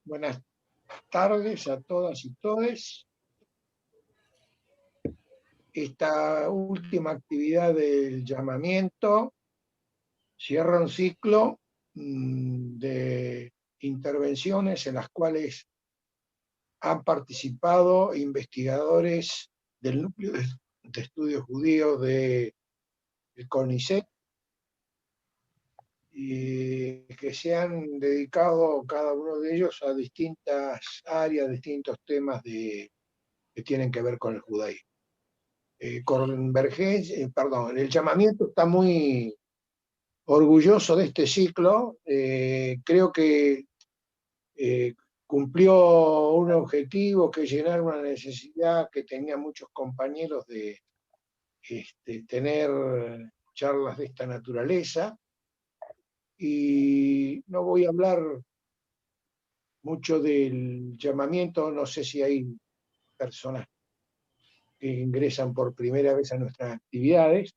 Buenas tardes a todas y todes. Esta última actividad del llamamiento cierra un ciclo de intervenciones en las cuales han participado investigadores del Núcleo de Estudios Judíos del CONICET, y que se han dedicado cada uno de ellos a distintas áreas, distintos temas que tienen que ver con el judaísmo. Convergencia, perdón, el llamamiento está muy orgulloso de este ciclo. Creo que cumplió un objetivo, que es llenar una necesidad que tenían muchos compañeros de tener charlas de esta naturaleza. Y no voy a hablar mucho del llamamiento, no sé si hay personas que ingresan por primera vez a nuestras actividades,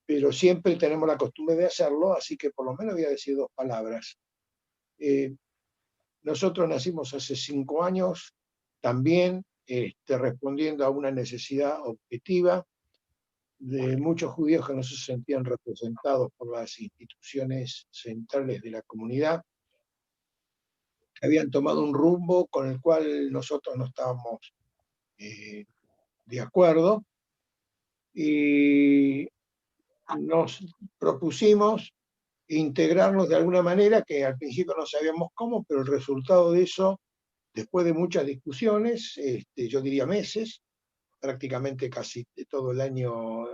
pero siempre tenemos la costumbre de hacerlo, así que por lo menos voy a decir dos palabras. Nosotros nacimos hace 5 años, también respondiendo a una necesidad objetiva de muchos judíos que no se sentían representados por las instituciones centrales de la comunidad, que habían tomado un rumbo con el cual nosotros no estábamos de acuerdo, y nos propusimos integrarnos de alguna manera, que al principio no sabíamos cómo, pero el resultado de eso, después de muchas discusiones, yo diría meses, prácticamente casi todo el año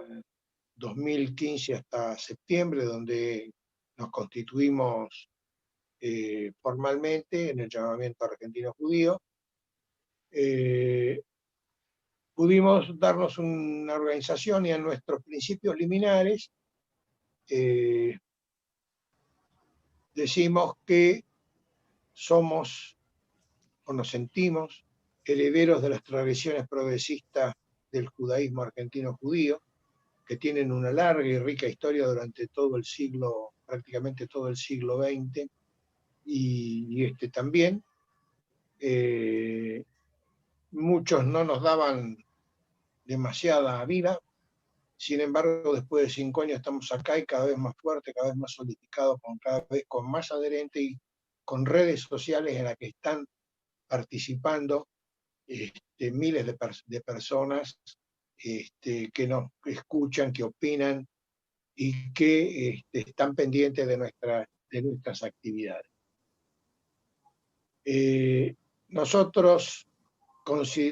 2015 hasta septiembre, donde nos constituimos formalmente en el llamamiento argentino judío, pudimos darnos una organización, y en nuestros principios liminares decimos que somos o nos sentimos herederos de las tradiciones progresistas del judaísmo argentino judío, que tienen una larga y rica historia durante todo el siglo, prácticamente todo el siglo XX, y este también. Muchos no nos daban demasiada vida, sin embargo, después de 5 años estamos acá, y cada vez más fuerte, cada vez más solidificado, cada vez con más adherentes y con redes sociales en las que están participando miles de personas que nos escuchan, que opinan y que están pendientes de nuestras actividades. Nosotros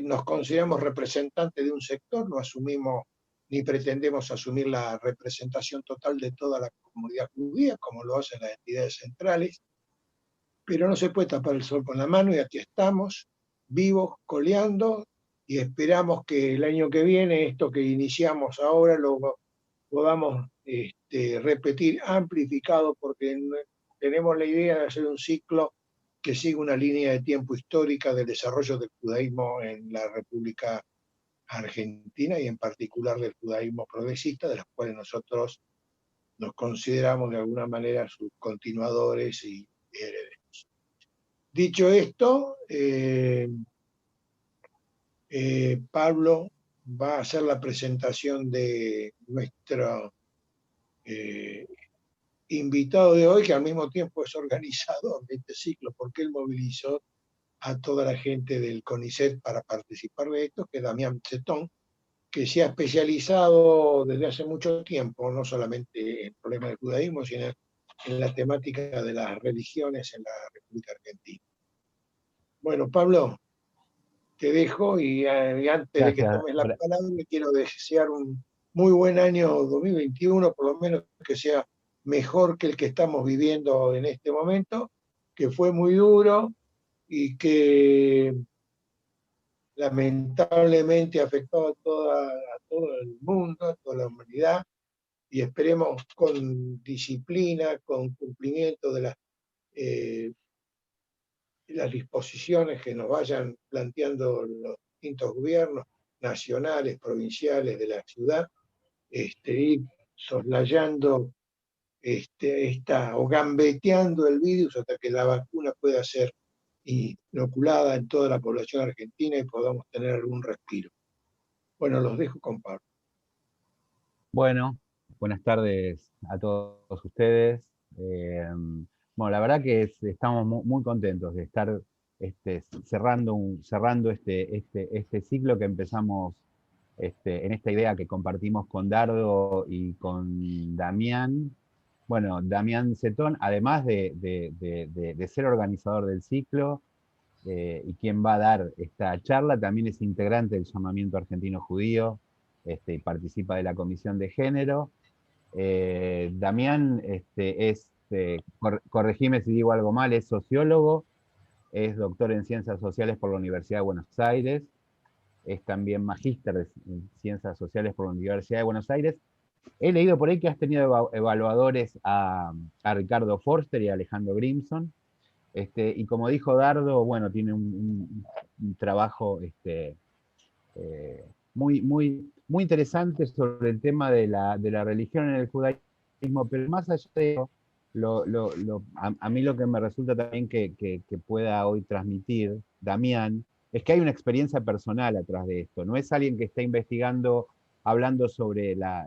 nos consideramos representantes de un sector, no asumimos ni pretendemos asumir la representación total de toda la comunidad judía, como lo hacen las entidades centrales, pero no se puede tapar el sol con la mano, y aquí estamos, vivos, coleando, y esperamos que el año que viene esto que iniciamos ahora lo podamos repetir amplificado, porque tenemos la idea de hacer un ciclo que siga una línea de tiempo histórica del desarrollo del judaísmo en la República Argentina, y en particular del judaísmo progresista, de los cuales nosotros nos consideramos de alguna manera sus continuadores y herederos. Dicho esto, Pablo va a hacer la presentación de nuestro invitado de hoy, que al mismo tiempo es organizador de este ciclo, porque él movilizó a toda la gente del CONICET para participar de esto, que es Damián Cetón, que se ha especializado desde hace mucho tiempo, no solamente en problemas del judaísmo, sino en la temática de las religiones en la República Argentina. Bueno, Pablo, te dejo, y antes de que Gracias. tomes la palabra, le quiero desear un muy buen año 2021, por lo menos que sea mejor que el que estamos viviendo en este momento, que fue muy duro y que lamentablemente afectó a todo el mundo, a toda la humanidad, y esperemos con disciplina, con cumplimiento de las disposiciones que nos vayan planteando los distintos gobiernos nacionales, provinciales de la ciudad, ir soslayando o gambeteando el virus hasta que la vacuna pueda ser inoculada en toda la población argentina y podamos tener algún respiro. Bueno, los dejo con Pablo. Bueno, buenas tardes a todos ustedes. Bueno, la verdad que estamos muy contentos de estar cerrando este ciclo que empezamos en esta idea que compartimos con Dardo y con Damián. Bueno, Damián Cetón, además de ser organizador del ciclo y quien va a dar esta charla, también es integrante del Llamamiento Argentino Judío y participa de la Comisión de Género. Damián corregime si digo algo mal, es sociólogo, es doctor en Ciencias Sociales por la Universidad de Buenos Aires, es también magíster en Ciencias Sociales por la Universidad de Buenos Aires. He leído por ahí que has tenido evaluadores a Ricardo Forster y a Alejandro Grimson, y como dijo Dardo, bueno, tiene un trabajo muy interesante sobre el tema de la religión en el judaísmo, pero más allá de eso, a mí lo que me resulta también que pueda hoy transmitir Damián es que hay una experiencia personal atrás de esto. No es alguien que está investigando, hablando sobre la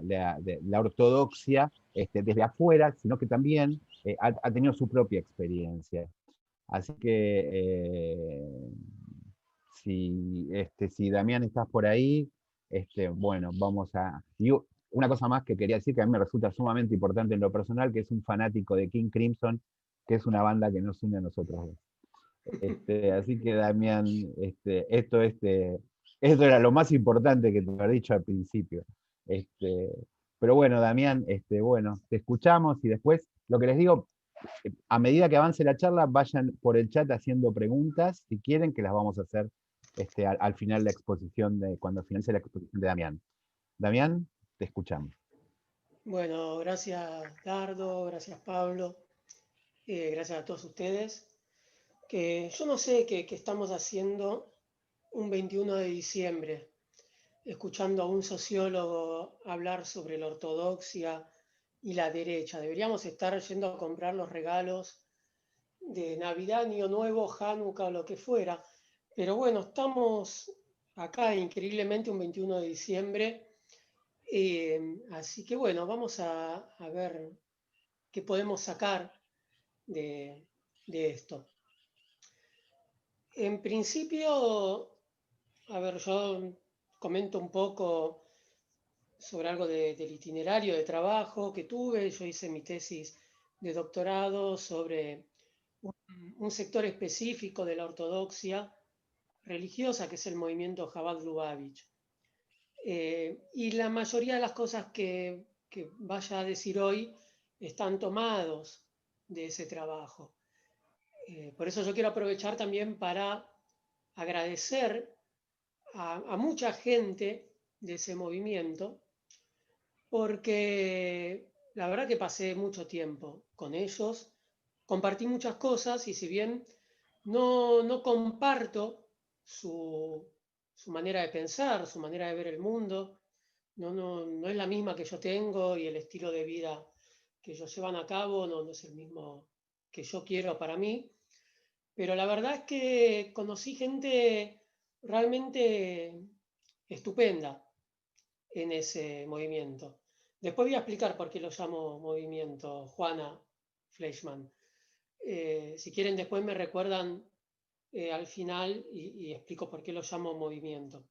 ortodoxia desde afuera, sino que también ha tenido su propia experiencia. Así que si Damián estás por ahí, bueno, vamos a... Y una cosa más que quería decir que a mí me resulta sumamente importante en lo personal, que es un fanático de King Crimson, que es una banda que nos une a nosotros dos. Así que Damián, esto era lo más importante que te había dicho al principio. Pero bueno, Damián, bueno, te escuchamos y después, lo que les digo, a medida que avance la charla, vayan por el chat haciendo preguntas, si quieren, que las vamos a hacer al final de la exposición, cuando finalice la exposición de Damián. Damián, te escuchamos. Bueno, gracias Dardo, gracias Pablo, gracias a todos ustedes. Que yo no sé qué estamos haciendo un 21 de diciembre, escuchando a un sociólogo hablar sobre la ortodoxia y la derecha. Deberíamos estar yendo a comprar los regalos de Navidad, Año Nuevo, Hanukkah o lo que fuera. Pero bueno, estamos acá increíblemente un 21 de diciembre. Así que bueno, vamos a ver qué podemos sacar de esto. En principio, a ver, yo comento un poco sobre algo del itinerario de trabajo que tuve. Yo hice mi tesis de doctorado sobre un sector específico de la ortodoxia religiosa, que es el movimiento Chabad Lubavitch. Y la mayoría de las cosas que vaya a decir hoy están tomados de ese trabajo. Por eso yo quiero aprovechar también para agradecer a mucha gente de ese movimiento, porque la verdad que pasé mucho tiempo con ellos, compartí muchas cosas y si bien no comparto su manera de pensar, su manera de ver el mundo, no es la misma que yo tengo y el estilo de vida que ellos llevan a cabo no es el mismo que yo quiero para mí, pero la verdad es que conocí gente realmente estupenda en ese movimiento. Después voy a explicar por qué lo llamo movimiento, Juana Fleischmann. Si quieren, después me recuerdan al final y explico por qué lo llamo movimiento.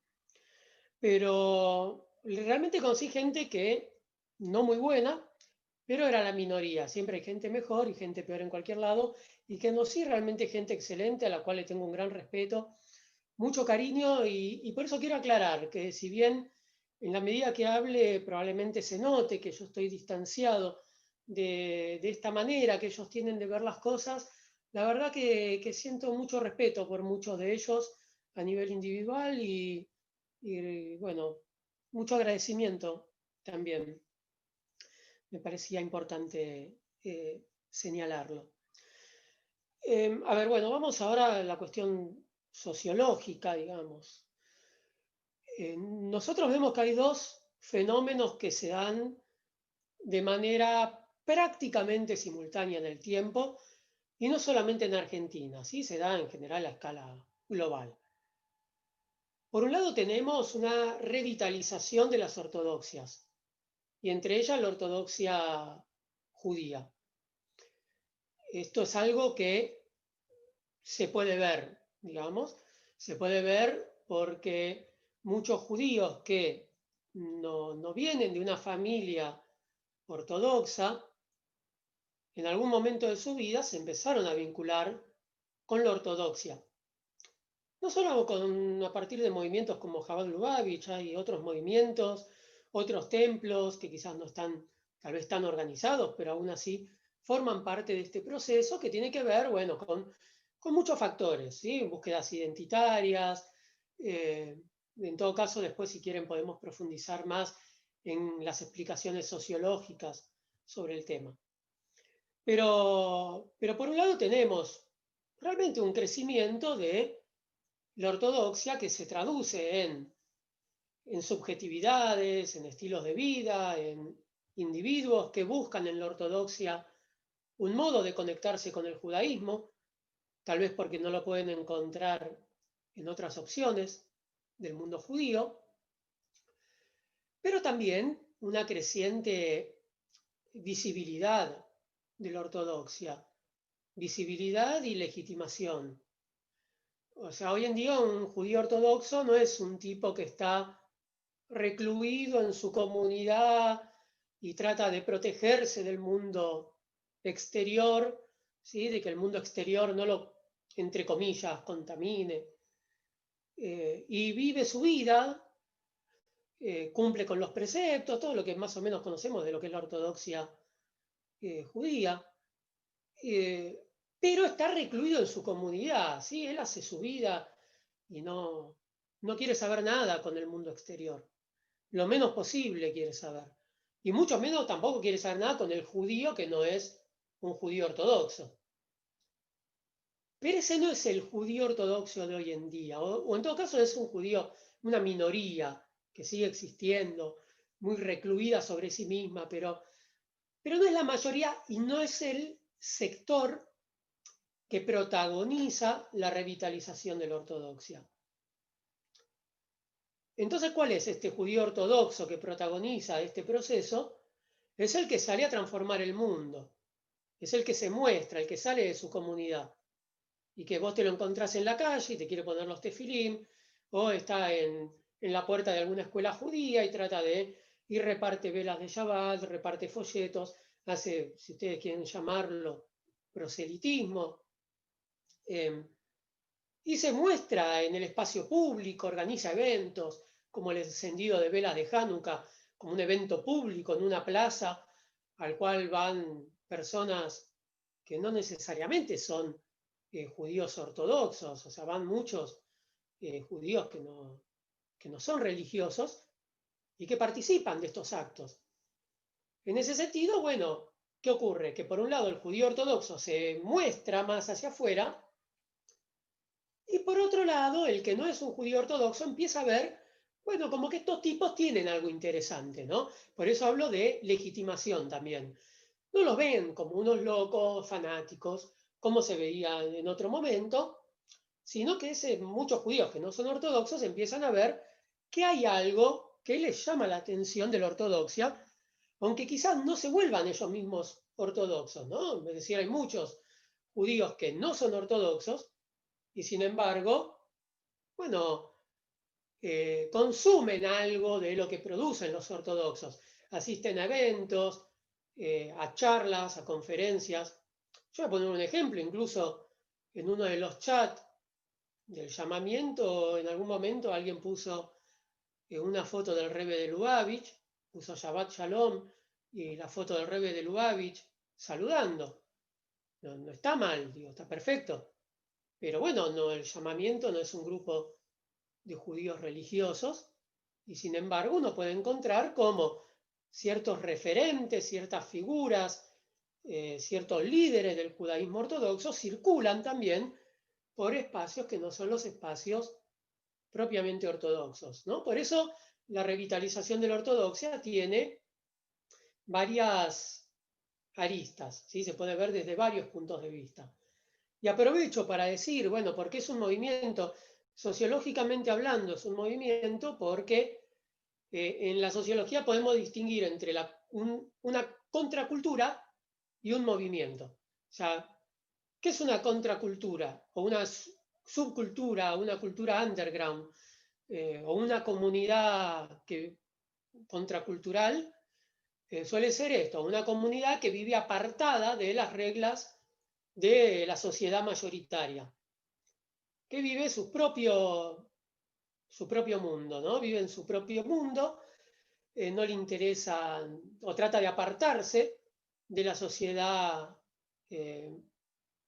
Pero realmente conocí gente que no muy buena, pero era la minoría. Siempre hay gente mejor y gente peor en cualquier lado. Y que conocí realmente gente excelente a la cual le tengo un gran respeto, mucho cariño y por eso quiero aclarar que si bien en la medida que hable probablemente se note que yo estoy distanciado de esta manera que ellos tienen de ver las cosas, la verdad que siento mucho respeto por muchos de ellos a nivel individual y bueno, mucho agradecimiento también. Me parecía importante señalarlo. A ver, bueno, vamos ahora a la cuestión sociológica, digamos. Nosotros vemos que hay dos fenómenos que se dan de manera prácticamente simultánea en el tiempo, y no solamente en Argentina, ¿sí? Se da en general a escala global. Por un lado tenemos una revitalización de las ortodoxias, y entre ellas la ortodoxia judía. Esto es algo que se puede ver, digamos, se puede ver porque muchos judíos que no vienen de una familia ortodoxa, en algún momento de su vida se empezaron a vincular con la ortodoxia. No solo a partir de movimientos como Chabad Lubavitch, hay otros movimientos, otros templos que quizás no están tal vez tan organizados, pero aún así forman parte de este proceso que tiene que ver, bueno, con muchos factores, ¿sí? Búsquedas identitarias. En todo caso, después, si quieren, podemos profundizar más en las explicaciones sociológicas sobre el tema. Pero por un lado tenemos realmente un crecimiento de la ortodoxia que se traduce en subjetividades, en estilos de vida, en individuos que buscan en la ortodoxia un modo de conectarse con el judaísmo, tal vez porque no lo pueden encontrar en otras opciones del mundo judío, pero también una creciente visibilidad de la ortodoxia, visibilidad y legitimación. O sea, hoy en día un judío ortodoxo no es un tipo que está recluido en su comunidad y trata de protegerse del mundo exterior, ¿sí? De que el mundo exterior no lo, entre comillas, contamine. Y vive su vida, cumple con los preceptos, todo lo que más o menos conocemos de lo que es la ortodoxia judía, pero está recluido en su comunidad, ¿sí? Él hace su vida y no quiere saber nada con el mundo exterior. Lo menos posible quiere saber. Y mucho menos tampoco quiere saber nada con el judío que no es un judío ortodoxo. Pero ese no es el judío ortodoxo de hoy en día, o en todo caso es un judío, una minoría que sigue existiendo, muy recluida sobre sí misma, pero no es la mayoría y no es el sector que protagoniza la revitalización de la ortodoxia. Entonces, ¿cuál es este judío ortodoxo que protagoniza este proceso? Es el que sale a transformar el mundo, es el que se muestra, el que sale de su comunidad y que vos te lo encontrás en la calle y te quiere poner los tefilim, o está en la puerta de alguna escuela judía y trata de, y reparte velas de Shabbat, reparte folletos, hace, si ustedes quieren llamarlo, proselitismo, y se muestra en el espacio público, organiza eventos, como el encendido de velas de Hanukkah, como un evento público en una plaza al cual van personas que no necesariamente son judíos ortodoxos, o sea, van muchos judíos que no son religiosos y que participan de estos actos. En ese sentido, bueno, ¿qué ocurre? Que por un lado el judío ortodoxo se muestra más hacia afuera y por otro lado el que no es un judío ortodoxo empieza a ver, bueno, como que estos tipos tienen algo interesante, ¿no? Por eso hablo de legitimación también. No los ven como unos locos fanáticos, como se veía en otro momento, sino que muchos judíos que no son ortodoxos empiezan a ver que hay algo que les llama la atención de la ortodoxia, aunque quizás no se vuelvan ellos mismos ortodoxos, ¿no? Es decir, hay muchos judíos que no son ortodoxos y sin embargo, bueno, consumen algo de lo que producen los ortodoxos, asisten a eventos, a charlas, a conferencias. Yo voy a poner un ejemplo, incluso en uno de los chats del llamamiento, en algún momento alguien puso una foto del Rebbe de Lubavitch, puso Shabbat Shalom y la foto del Rebbe de Lubavitch saludando. No está mal, digo, está perfecto. Pero bueno, no, el llamamiento no es un grupo de judíos religiosos y sin embargo uno puede encontrar cómo ciertos referentes, ciertas figuras, ciertos líderes del judaísmo ortodoxo circulan también por espacios que no son los espacios propiamente ortodoxos, ¿no? Por eso la revitalización de la ortodoxia tiene varias aristas, ¿sí? Se puede ver desde varios puntos de vista. Y aprovecho para decir, bueno, ¿por qué es un movimiento? Sociológicamente hablando, es un movimiento porque en la sociología podemos distinguir entre una contracultura y un movimiento. O sea, ¿qué es una contracultura? O una subcultura, una cultura underground, o una comunidad contracultural, suele ser esto, una comunidad que vive apartada de las reglas de la sociedad mayoritaria, que vive su propio mundo, ¿no? Vive en su propio mundo, no le interesa o trata de apartarse de la sociedad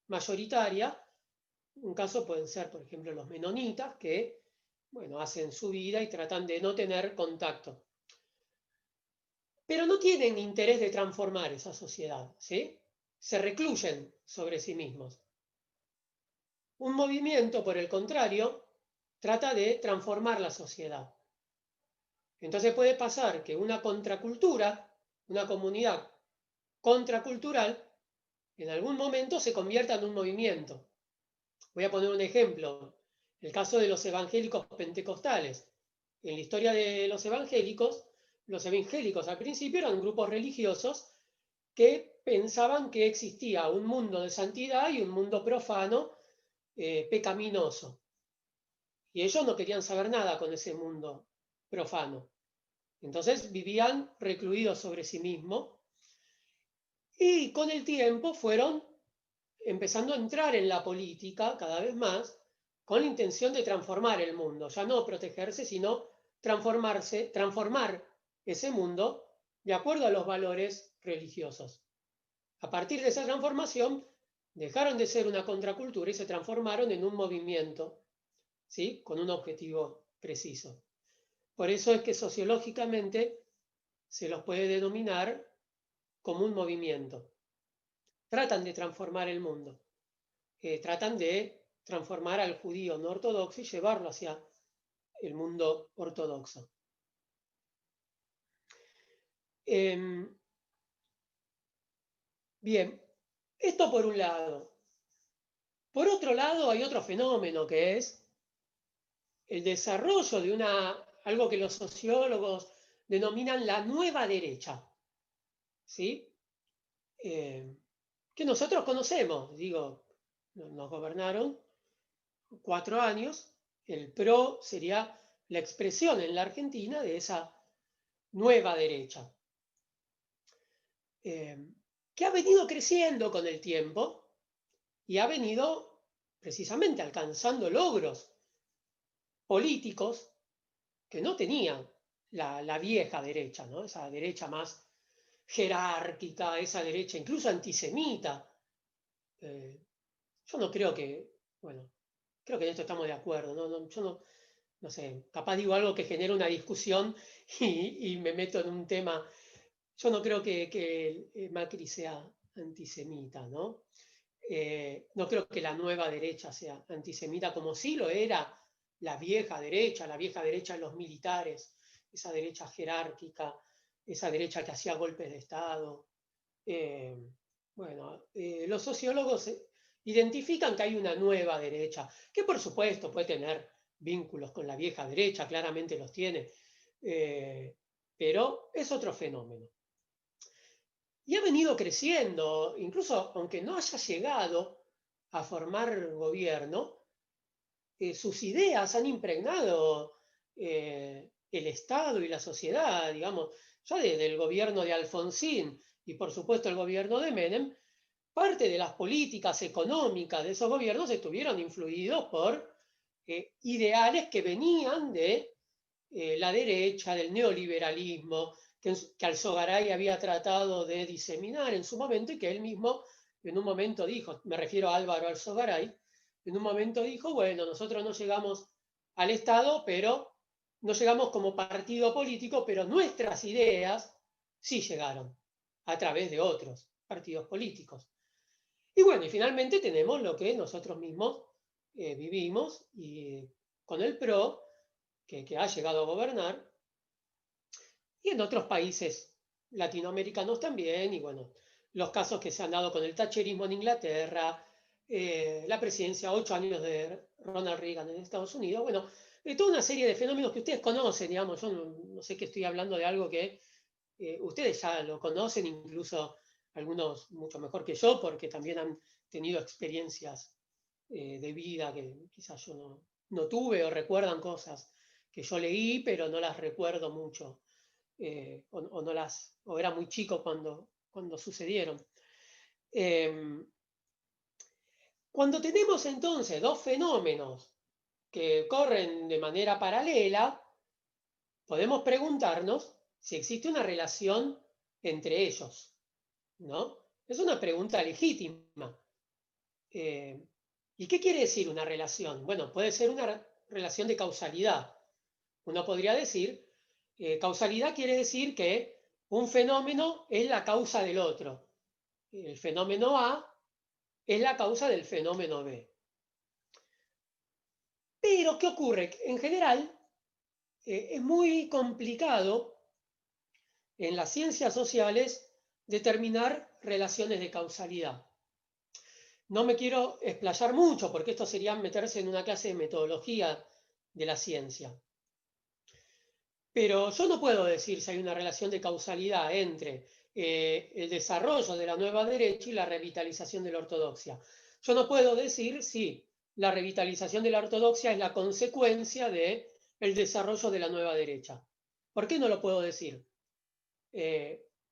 mayoritaria. Un caso pueden ser, por ejemplo, los menonitas, que, bueno, hacen su vida y tratan de no tener contacto. Pero no tienen interés de transformar esa sociedad, ¿sí? Se recluyen sobre sí mismos. Un movimiento, por el contrario, trata de transformar la sociedad. Entonces puede pasar que una contracultura, una comunidad contracultural, en algún momento se convierta en un movimiento. Voy a poner un ejemplo, el caso de los evangélicos pentecostales. En la historia de los evangélicos al principio eran grupos religiosos que pensaban que existía un mundo de santidad y un mundo profano, pecaminoso. Y ellos no querían saber nada con ese mundo profano. Entonces vivían recluidos sobre sí mismos y con el tiempo fueron empezando a entrar en la política cada vez más con la intención de transformar el mundo, ya no protegerse, sino transformar ese mundo de acuerdo a los valores religiosos. A partir de esa transformación, dejaron de ser una contracultura y se transformaron en un movimiento, ¿sí? Con un objetivo preciso. Por eso es que sociológicamente se los puede denominar como un movimiento. Tratan de transformar el mundo, tratan de transformar al judío no ortodoxo y llevarlo hacia el mundo ortodoxo. Bien, esto por un lado. Por otro lado, hay otro fenómeno que es el desarrollo de algo que los sociólogos denominan la nueva derecha, ¿sí? Que nosotros conocemos, digo, nos gobernaron 4 años, el PRO sería la expresión en la Argentina de esa nueva derecha, que ha venido creciendo con el tiempo y ha venido precisamente alcanzando logros políticos que no tenían la vieja derecha, ¿no? Esa derecha más jerárquica, esa derecha incluso antisemita. Yo no creo que, bueno, creo que en esto estamos de acuerdo, ¿no? Yo no sé, capaz digo algo que genera una discusión y me meto en un tema. Yo no creo que Macri sea antisemita, ¿no? No creo que la nueva derecha sea antisemita como sí lo era la vieja derecha de los militares, esa derecha jerárquica, esa derecha que hacía golpes de Estado. Los sociólogos identifican que hay una nueva derecha, que por supuesto puede tener vínculos con la vieja derecha, claramente los tiene, pero es otro fenómeno. Y ha venido creciendo, incluso aunque no haya llegado a formar gobierno, sus ideas han impregnado el Estado y la sociedad, digamos, ya desde el gobierno de Alfonsín y por supuesto el gobierno de Menem, parte de las políticas económicas de esos gobiernos estuvieron influidos por ideales que venían de la derecha, del neoliberalismo, que Alzogaray había tratado de diseminar en su momento y que él mismo en un momento dijo, me refiero a Álvaro Alzogaray, en un momento dijo, bueno, nosotros no llegamos al Estado, pero no llegamos como partido político, pero nuestras ideas sí llegaron a través de otros partidos políticos. Y bueno, y finalmente tenemos lo que nosotros mismos vivimos y con el PRO, que ha llegado a gobernar, y en otros países latinoamericanos también, y bueno, los casos que se han dado con el thatcherismo en Inglaterra, la presidencia, 8 años de Ronald Reagan en Estados Unidos, bueno, toda una serie de fenómenos que ustedes conocen, digamos, yo no sé que estoy hablando de algo que ustedes ya lo conocen, incluso algunos mucho mejor que yo, porque también han tenido experiencias de vida que quizás yo no tuve, o recuerdan cosas que yo leí, pero no las recuerdo mucho, o era muy chico cuando sucedieron. Cuando tenemos entonces dos fenómenos que corren de manera paralela, podemos preguntarnos si existe una relación entre ellos, ¿no? Es una pregunta legítima. ¿Y qué quiere decir una relación? Bueno, puede ser una relación de causalidad. Uno podría decir, causalidad quiere decir que un fenómeno es la causa del otro. El fenómeno A es la causa del fenómeno B. Pero, ¿qué ocurre? En general, es muy complicado en las ciencias sociales determinar relaciones de causalidad. No me quiero explayar mucho porque esto sería meterse en una clase de metodología de la ciencia. Pero yo no puedo decir si hay una relación de causalidad entre el desarrollo de la nueva derecha y la revitalización de la ortodoxia. Yo no puedo decir si la revitalización de la ortodoxia es la consecuencia del desarrollo de la nueva derecha. ¿Por qué no lo puedo decir?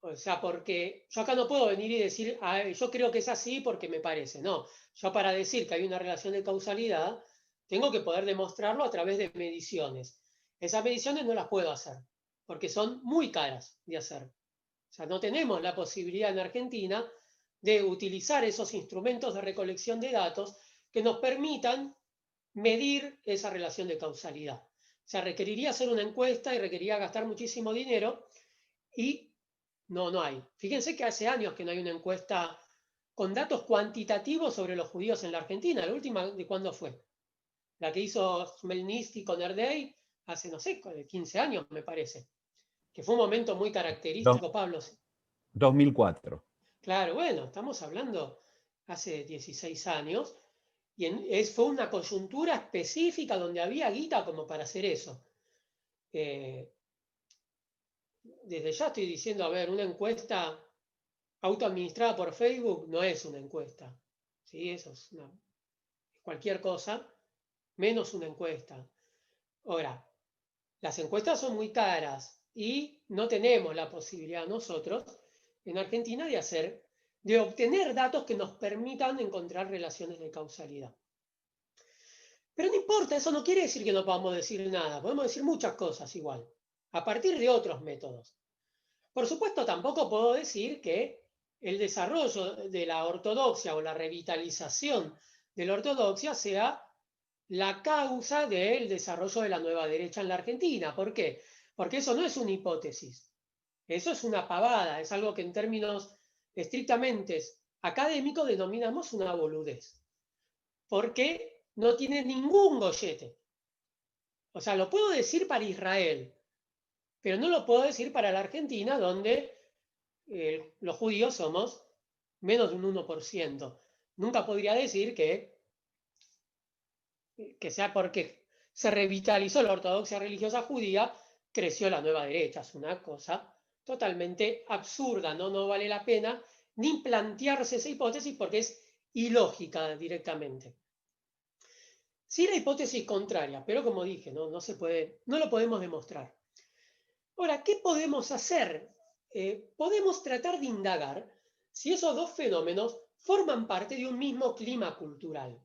O sea, porque yo acá no puedo venir y decir, yo creo que es así porque me parece. No, yo para decir que hay una relación de causalidad, tengo que poder demostrarlo a través de mediciones. Esas mediciones no las puedo hacer, porque son muy caras de hacer. O sea, no tenemos la posibilidad en Argentina de utilizar esos instrumentos de recolección de datos que nos permitan medir esa relación de causalidad. O sea, requeriría hacer una encuesta y requeriría gastar muchísimo dinero y no hay. Fíjense que hace años que no hay una encuesta con datos cuantitativos sobre los judíos en la Argentina. La última, ¿de cuándo fue? La que hizo Chmelnitsky con Erdey hace, no sé, 15 años, me parece. Que fue un momento muy característico, Pablo. 2004. Claro, bueno, estamos hablando hace 16 años. Y fue una coyuntura específica donde había guita como para hacer eso. Desde ya estoy diciendo, a ver, una encuesta autoadministrada por Facebook no es una encuesta. ¿Sí? Eso es cualquier cosa, menos una encuesta. Ahora, las encuestas son muy caras y no tenemos la posibilidad nosotros en Argentina de obtener datos que nos permitan encontrar relaciones de causalidad. Pero no importa, eso no quiere decir que no podamos decir nada. Podemos decir muchas cosas igual, a partir de otros métodos. Por supuesto, tampoco puedo decir que el desarrollo de la ortodoxia o la revitalización de la ortodoxia sea la causa del desarrollo de la nueva derecha en la Argentina. ¿Por qué? Porque eso no es una hipótesis. Eso es una pavada, es algo que en términos estrictamente académicos denominamos una boludez. Porque no tiene ningún gollete. O sea, lo puedo decir para Israel, pero no lo puedo decir para la Argentina, donde los judíos somos menos de un 1%. Nunca podría decir que sea porque se revitalizó la ortodoxia religiosa judía, creció la nueva derecha. Es una cosa totalmente absurda, no vale la pena ni plantearse esa hipótesis porque es ilógica directamente. Sí, la hipótesis contraria, pero como dije, no se puede, no lo podemos demostrar. Ahora, ¿qué podemos hacer? Podemos tratar de indagar si esos dos fenómenos forman parte de un mismo clima cultural.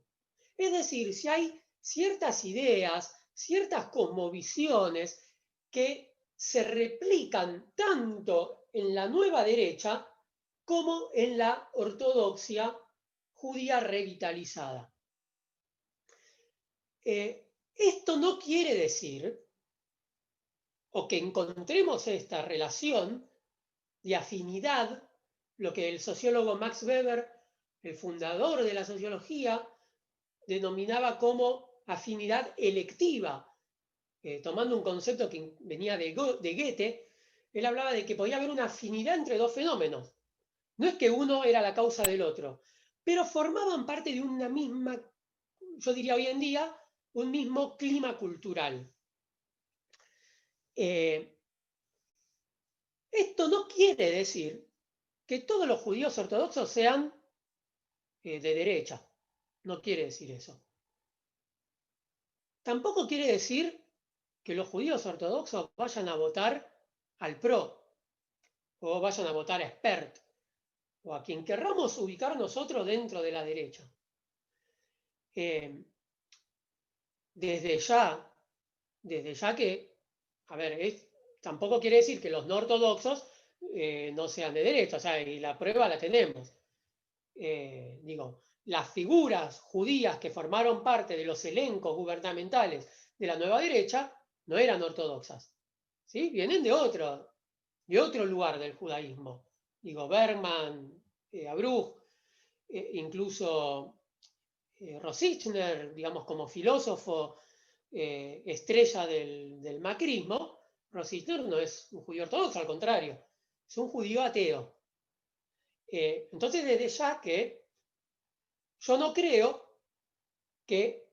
Es decir, si hay ciertas ideas, ciertas cosmovisiones que se replican tanto en la nueva derecha como en la ortodoxia judía revitalizada. Esto no quiere decir o que encontremos esta relación de afinidad, lo que el sociólogo Max Weber, el fundador de la sociología, denominaba como afinidad electiva, tomando un concepto que venía de Goethe. Él hablaba de que podía haber una afinidad entre dos fenómenos. No es que uno era la causa del otro, pero formaban parte de una misma, yo diría hoy en día, un mismo clima cultural. Esto no quiere decir que todos los judíos ortodoxos sean de derecha. No quiere decir eso. Tampoco quiere decir que los judíos ortodoxos vayan a votar al PRO o vayan a votar a Spert o a quien querramos ubicar nosotros dentro de la derecha. Desde ya que, a ver, tampoco quiere decir que los no ortodoxos no sean de derecha, o sea, y la prueba la tenemos. Digo, las figuras judías que formaron parte de los elencos gubernamentales de la nueva derecha no eran ortodoxas, ¿sí? Vienen de otro lugar del judaísmo. Digo, Bergman, Abruch, incluso Rosichner, digamos, como filósofo estrella del macrismo. Rosichner no es un judío ortodoxo, al contrario, es un judío ateo. Entonces, desde ya que yo no creo que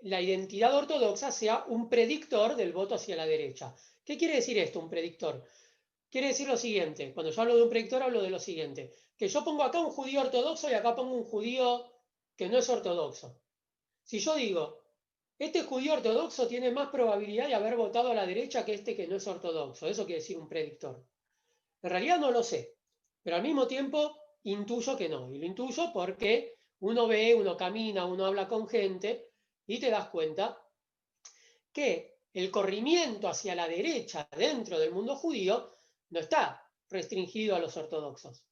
la identidad ortodoxa sea un predictor del voto hacia la derecha. ¿Qué quiere decir esto, un predictor? Quiere decir lo siguiente, cuando yo hablo de un predictor hablo de lo siguiente, que yo pongo acá un judío ortodoxo y acá pongo un judío que no es ortodoxo. Si yo digo, este judío ortodoxo tiene más probabilidad de haber votado a la derecha que este que no es ortodoxo, eso quiere decir un predictor. En realidad no lo sé, pero al mismo tiempo intuyo que no, y lo intuyo porque uno ve, uno camina, uno habla con gente y te das cuenta que el corrimiento hacia la derecha dentro del mundo judío no está restringido a los ortodoxos,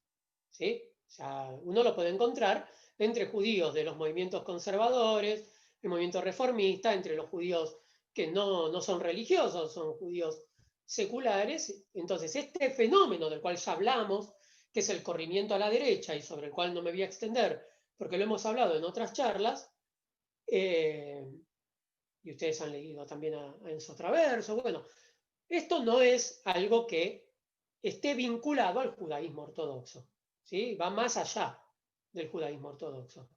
¿sí? O sea, uno lo puede encontrar entre judíos de los movimientos conservadores, el movimiento reformista, entre los judíos que no son religiosos, son judíos seculares. Entonces, este fenómeno del cual ya hablamos, que es el corrimiento a la derecha y sobre el cual no me voy a extender porque lo hemos hablado en otras charlas, y ustedes han leído también a Enzo Traverso, bueno, esto no es algo que esté vinculado al judaísmo ortodoxo, ¿sí? Va más allá del judaísmo ortodoxo.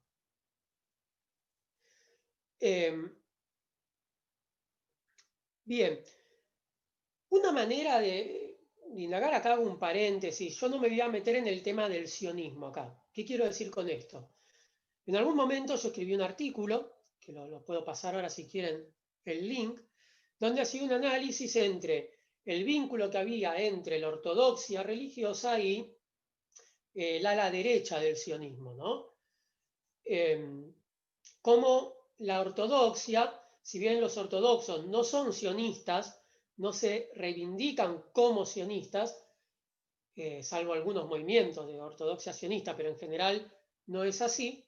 Bien, una manera de indagar, acá hago un paréntesis, yo no me voy a meter en el tema del sionismo acá. ¿Qué quiero decir con esto? En algún momento yo escribí un artículo, que lo puedo pasar ahora si quieren el link, donde hacía un análisis entre el vínculo que había entre la ortodoxia religiosa y el ala derecha del sionismo, ¿no? Cómo la ortodoxia, si bien los ortodoxos no son sionistas, no se reivindican como sionistas, salvo algunos movimientos de ortodoxia sionista, pero en general no es así,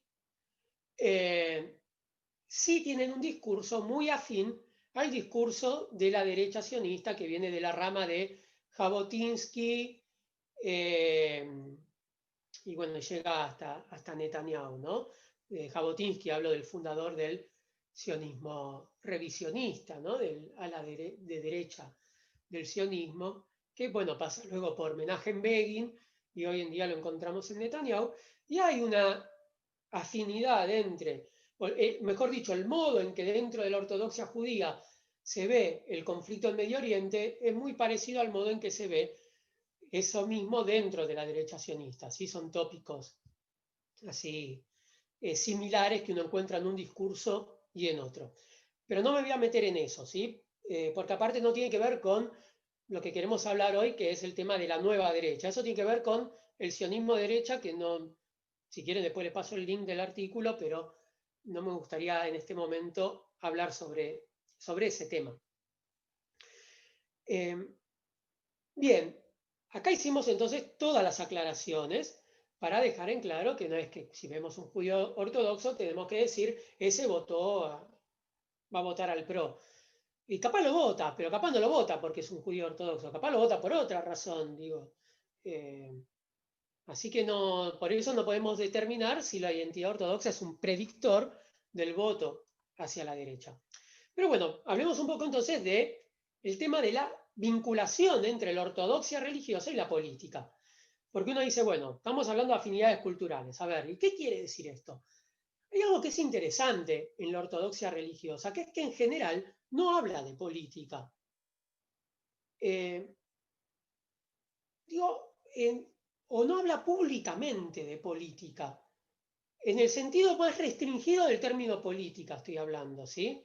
sí tienen un discurso muy afín al discurso de la derecha sionista que viene de la rama de Jabotinsky, y bueno, llega hasta Netanyahu, ¿no? Jabotinsky, hablo del fundador del sionismo revisionista, ¿no? A la de derecha del sionismo, que bueno, pasa luego por Menachem Begin y hoy en día lo encontramos en Netanyahu, y hay una afinidad entre, mejor dicho, el modo en que dentro de la ortodoxia judía se ve el conflicto en Medio Oriente es muy parecido al modo en que se ve eso mismo dentro de la derecha sionista. ¿Sí? Son tópicos así similares que uno encuentra en un discurso y en otro. Pero no me voy a meter en eso, ¿sí? Porque aparte no tiene que ver con lo que queremos hablar hoy, que es el tema de la nueva derecha. Eso tiene que ver con el sionismo de derecha, que no, si quieren después les paso el link del artículo, pero no me gustaría en este momento hablar sobre ese tema. Bien, acá hicimos entonces todas las aclaraciones para dejar en claro que no es que si vemos un judío ortodoxo tenemos que decir ese va a votar al PRO. Y capaz lo vota, pero capaz no lo vota porque es un judío ortodoxo, capaz lo vota por otra razón, digo. Así que no, por eso no podemos determinar si la identidad ortodoxa es un predictor del voto hacia la derecha. Pero bueno, hablemos un poco entonces del tema de la vinculación entre la ortodoxia religiosa y la política. Porque uno dice, bueno, estamos hablando de afinidades culturales. A ver, ¿y qué quiere decir esto? Hay algo que es interesante en la ortodoxia religiosa, que es que en general no habla de política. O no habla públicamente de política, en el sentido más restringido del término política estoy hablando, ¿sí?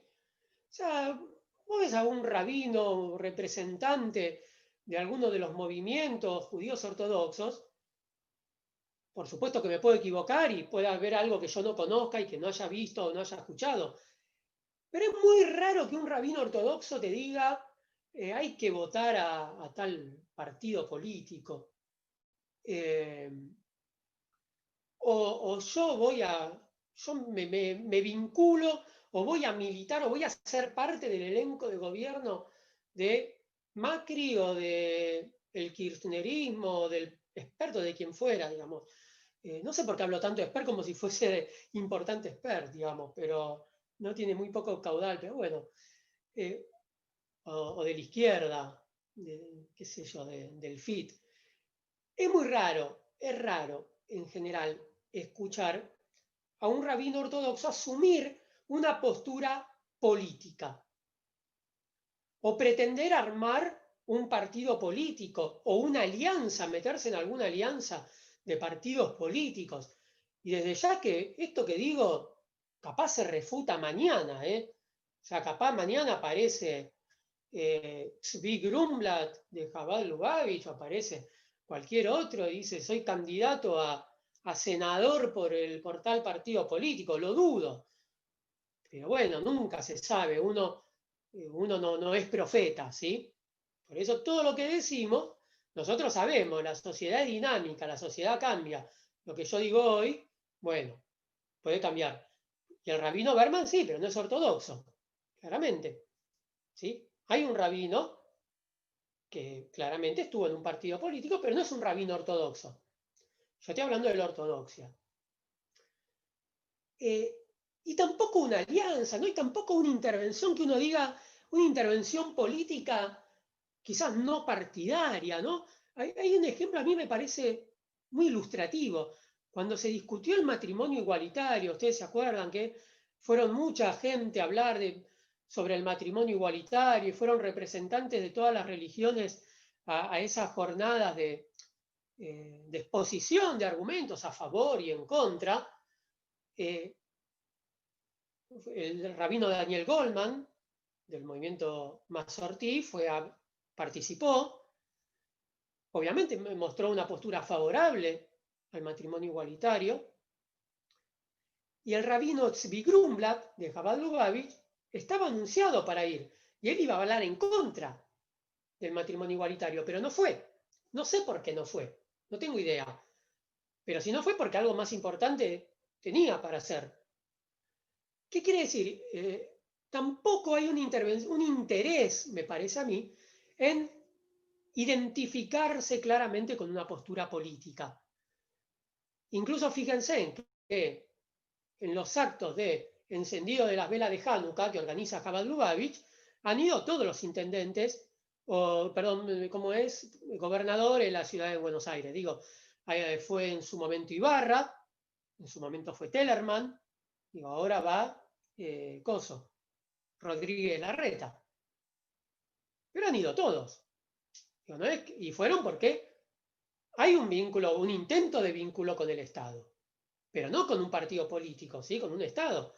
O sea, vos ves a un rabino representante de alguno de los movimientos judíos ortodoxos, por supuesto que me puedo equivocar y puede haber algo que yo no conozca y que no haya visto o no haya escuchado, pero es muy raro que un rabino ortodoxo te diga hay que votar a tal partido político. O yo me vinculo o voy a militar o voy a ser parte del elenco de gobierno de Macri o del kirchnerismo o del experto de quien fuera, digamos. No sé por qué hablo tanto de expert como si fuese importante expert, digamos, pero no tiene muy poco caudal, pero bueno. O de la izquierda, qué sé yo, del FIT. Es raro en general escuchar a un rabino ortodoxo asumir una postura política o pretender armar un partido político o una alianza, meterse en alguna alianza de partidos políticos. Y desde ya que esto que digo, capaz se refuta mañana, ¿eh? O sea, capaz mañana aparece Zvi Grumblat de Jabal Lubavitch, aparece cualquier otro y dice, soy candidato a senador por tal partido político, lo dudo. Pero bueno, nunca se sabe, uno no es profeta, ¿sí? Por eso todo lo que decimos, nosotros sabemos, la sociedad es dinámica, la sociedad cambia. Lo que yo digo hoy, bueno, puede cambiar. Y el rabino Berman sí, pero no es ortodoxo, claramente, ¿sí? Hay un rabino que claramente estuvo en un partido político, pero no es un rabino ortodoxo. Yo estoy hablando de la ortodoxia. Y tampoco una alianza, ¿no? Y tampoco una intervención que uno diga, una intervención política quizás no partidaria, ¿no? Hay un ejemplo, a mí me parece muy ilustrativo. Cuando se discutió el matrimonio igualitario, ustedes se acuerdan que fueron mucha gente a hablar sobre el matrimonio igualitario y fueron representantes de todas las religiones a esas jornadas de exposición de argumentos a favor y en contra. El rabino Daniel Goldman, del movimiento Masortí, participó, obviamente me mostró una postura favorable al matrimonio igualitario, y el rabino Tzvi Grumblat, de Chabad Lubavitch, estaba anunciado para ir, y él iba a hablar en contra del matrimonio igualitario, pero no fue. No sé por qué no fue, no tengo idea. Pero si no fue porque algo más importante tenía para hacer. ¿Qué quiere decir? Tampoco hay un interés, me parece a mí, en identificarse claramente con una postura política. Incluso fíjense en que en los actos de encendido de las velas de Hanukkah que organiza Chabad Lubavitch, han ido todos los intendentes, como es, gobernador en la ciudad de Buenos Aires. Digo, fue en su momento Ibarra, en su momento fue Tellerman, digo, ahora va Rodríguez Larreta. Pero han ido todos. Digo, ¿no es? Y fueron porque hay un vínculo, un intento de vínculo con el Estado, pero no con un partido político, ¿sí? Con un Estado.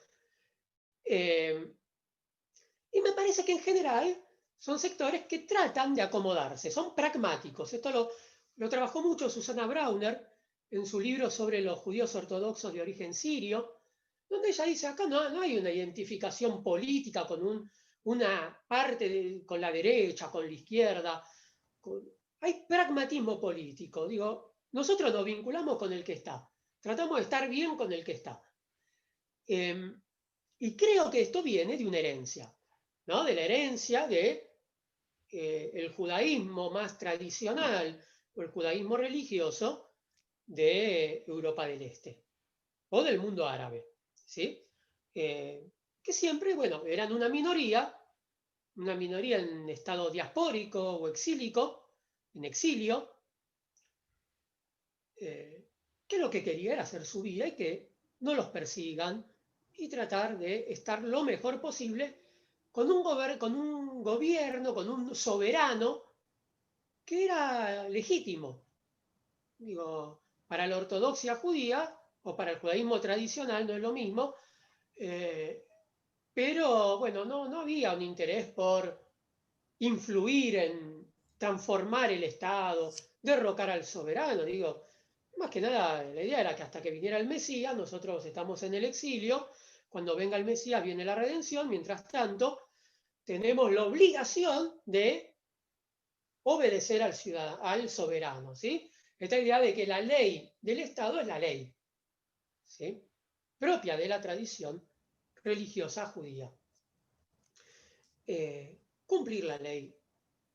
Y me parece que en general son sectores que tratan de acomodarse, son pragmáticos. Esto lo trabajó mucho Susana Brauner en su libro sobre los judíos ortodoxos de origen sirio, donde ella dice, acá no hay una identificación política con una parte con la derecha, con la izquierda. Hay pragmatismo político. Digo, nosotros nos vinculamos con el que está. Tratamos de estar bien con el que está. Y creo que esto viene de una herencia, ¿no? De la herencia de el judaísmo más tradicional o el judaísmo religioso de Europa del Este o del mundo árabe, ¿sí? Que siempre, bueno, eran una minoría en estado diaspórico o exílico, en exilio, que lo que quería era hacer su vida y que no los persigan y tratar de estar lo mejor posible con un gobierno, con un soberano que era legítimo. Digo, para la ortodoxia judía o para el judaísmo tradicional no es lo mismo, eh, pero bueno, no había un interés por influir en transformar el Estado, derrocar al soberano. Digo, más que nada, la idea era que hasta que viniera el Mesías, nosotros estamos en el exilio, cuando venga el Mesías viene la redención, mientras tanto tenemos la obligación de obedecer al soberano, ¿sí? Esta idea de que la ley del Estado es la ley, ¿sí? Propia de la tradición religiosa judía. Cumplir la ley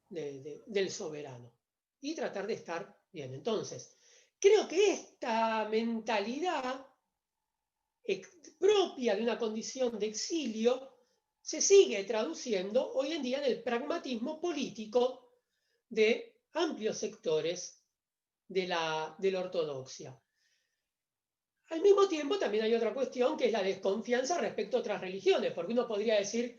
del soberano y tratar de estar bien. Entonces, creo que esta mentalidad propia de una condición de exilio se sigue traduciendo hoy en día en el pragmatismo político de amplios sectores de la ortodoxia. Al mismo tiempo, también hay otra cuestión que es la desconfianza respecto a otras religiones, porque uno podría decir,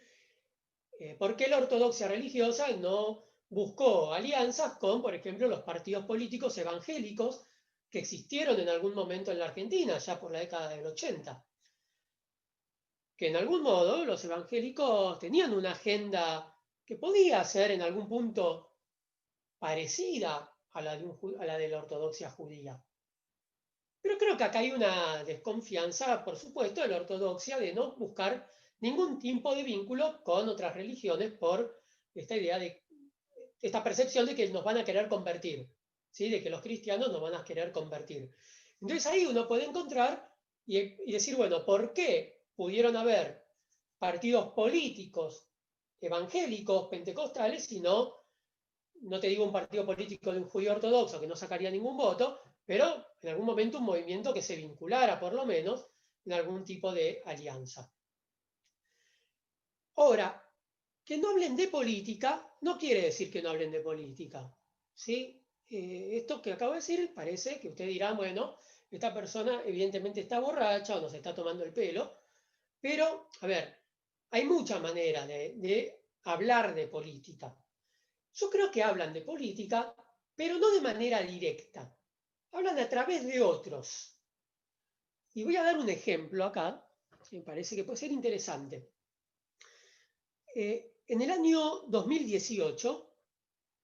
¿por qué la ortodoxia religiosa no buscó alianzas con, por ejemplo, los partidos políticos evangélicos que existieron en algún momento en la Argentina, ya por la década del 80? Que en algún modo los evangélicos tenían una agenda que podía ser en algún punto parecida a la de la ortodoxia judía. Pero creo que acá hay una desconfianza, por supuesto, de la ortodoxia de no buscar ningún tipo de vínculo con otras religiones por esta idea de esta percepción de que nos van a querer convertir, ¿sí? De que los cristianos nos van a querer convertir. Entonces ahí uno puede encontrar y decir, bueno, ¿por qué pudieron haber partidos políticos evangélicos, pentecostales, y no te digo un partido político de un judío ortodoxo que no sacaría ningún voto, pero en algún momento un movimiento que se vinculara por lo menos en algún tipo de alianza? Ahora, que no hablen de política no quiere decir que no hablen de política, ¿sí? Esto que acabo de decir parece que usted dirá, bueno, esta persona evidentemente está borracha o nos está tomando el pelo, pero, a ver, hay muchas maneras de hablar de política. Yo creo que hablan de política, pero no de manera directa. Hablan a través de otros. Y voy a dar un ejemplo acá, que me parece que puede ser interesante. En el año 2018,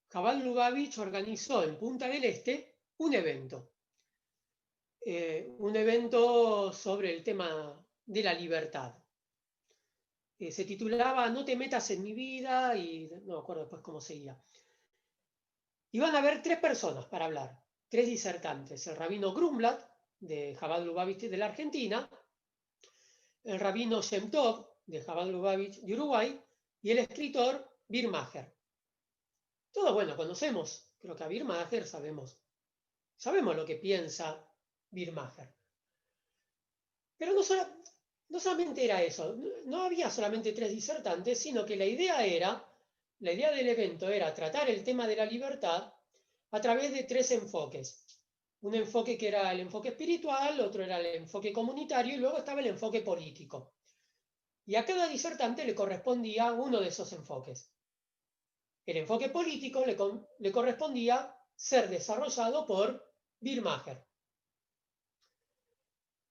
Chabad Lubavitch organizó en Punta del Este un evento sobre el tema de la libertad. Se titulaba No te metas en mi vida y no me acuerdo después cómo seguía. Iban a haber 3 personas para hablar, 3 disertantes: el rabino Grumblat, de Chabad Lubavitch de la Argentina, el rabino Shem Tov, de Chabad Lubavitch de Uruguay, y el escritor Bir Maher. Todos, bueno, conocemos, creo que a Bir Maher sabemos lo que piensa Bir Maher. Pero no solamente era eso, no había solamente 3 disertantes, sino que la idea del evento era tratar el tema de la libertad a través de 3 enfoques. Un enfoque que era el enfoque espiritual, otro era el enfoque comunitario y luego estaba el enfoque político. Y a cada disertante le correspondía uno de esos enfoques. El enfoque político le correspondía ser desarrollado por Bir Maher.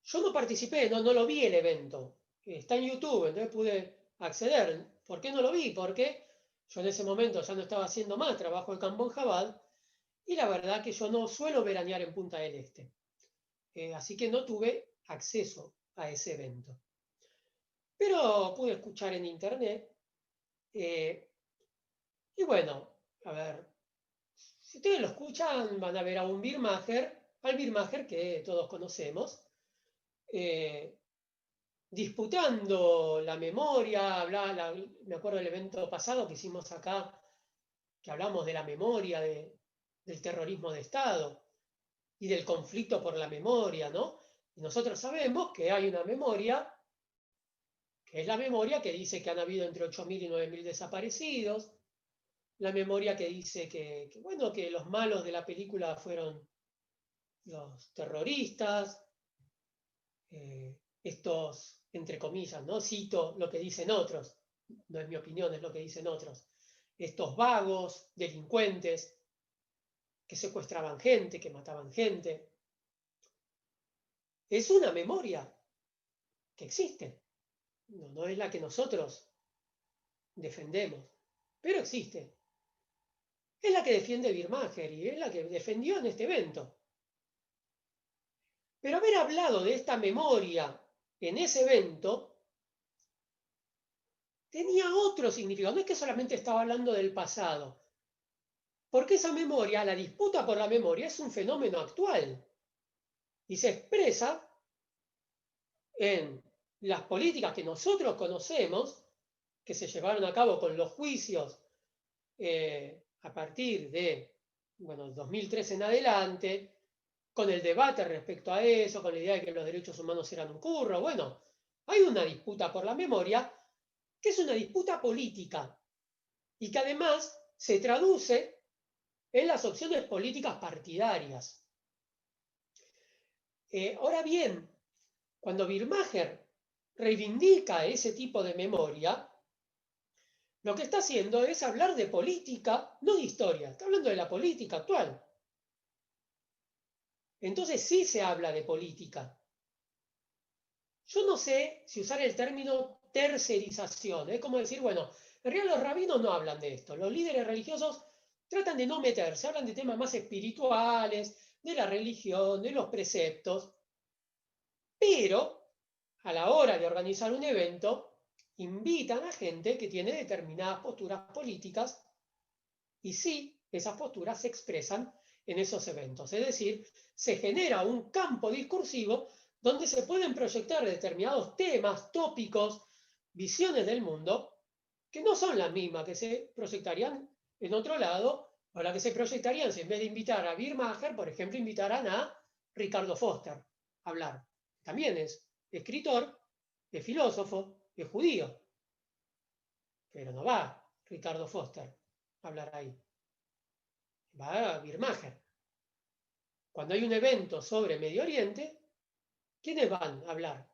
Yo no participé, no lo vi el evento. Está en YouTube, entonces pude acceder. ¿Por qué no lo vi? Porque yo en ese momento ya no estaba haciendo más trabajo de campo en Chabad, y la verdad que yo no suelo veranear en Punta del Este. Así que no tuve acceso a ese evento. Pero pude escuchar en internet. Y bueno, a ver, si ustedes lo escuchan, van a ver a un Bir Maher, al Bir Maher que todos conocemos, disputando la memoria. Me acuerdo del evento pasado que hicimos acá, que hablamos de la memoria del terrorismo de Estado y del conflicto por la memoria, ¿no? Y nosotros sabemos que hay una memoria, que es la memoria que dice que han habido entre 8.000 y 9.000 desaparecidos, la memoria que dice bueno, que los malos de la película fueron los terroristas, estos, entre comillas, ¿no? Cito lo que dicen otros, no es mi opinión, es lo que dicen otros, estos vagos, delincuentes, que secuestraban gente, que mataban gente. Es una memoria que existe, no es la que nosotros defendemos, pero existe. Es la que defiende Birmacher y es la que defendió en este evento. Pero haber hablado de esta memoria en ese evento tenía otro significado. No es que solamente estaba hablando del pasado, porque esa memoria, la disputa por la memoria, es un fenómeno actual y se expresa en las políticas que nosotros conocemos, que se llevaron a cabo con los juicios a partir de, bueno, 2003 en adelante, con el debate respecto a eso, con la idea de que los derechos humanos eran un curro. Bueno, hay una disputa por la memoria que es una disputa política y que además se traduce en las opciones políticas partidarias. Ahora bien, cuando Birmacher reivindica ese tipo de memoria, lo que está haciendo es hablar de política, no de historia, está hablando de la política actual. Entonces sí se habla de política. Yo no sé si usar el término tercerización, es como decir, bueno, en realidad los rabinos no hablan de esto, los líderes religiosos tratan de no meterse, hablan de temas más espirituales, de la religión, de los preceptos, pero a la hora de organizar un evento, invitan a gente que tiene determinadas posturas políticas y sí, esas posturas se expresan en esos eventos. Es decir, se genera un campo discursivo donde se pueden proyectar determinados temas, tópicos, visiones del mundo, que no son las mismas que se proyectarían en otro lado, o las que se proyectarían si en vez de invitar a Birmacher, por ejemplo, invitaran a Ricardo Foster a hablar. También es escritor, es filósofo, es judío, pero no va Ricardo Foster a hablar ahí. Va a Birmacher. Cuando hay un evento sobre Medio Oriente, ¿quiénes van a hablar?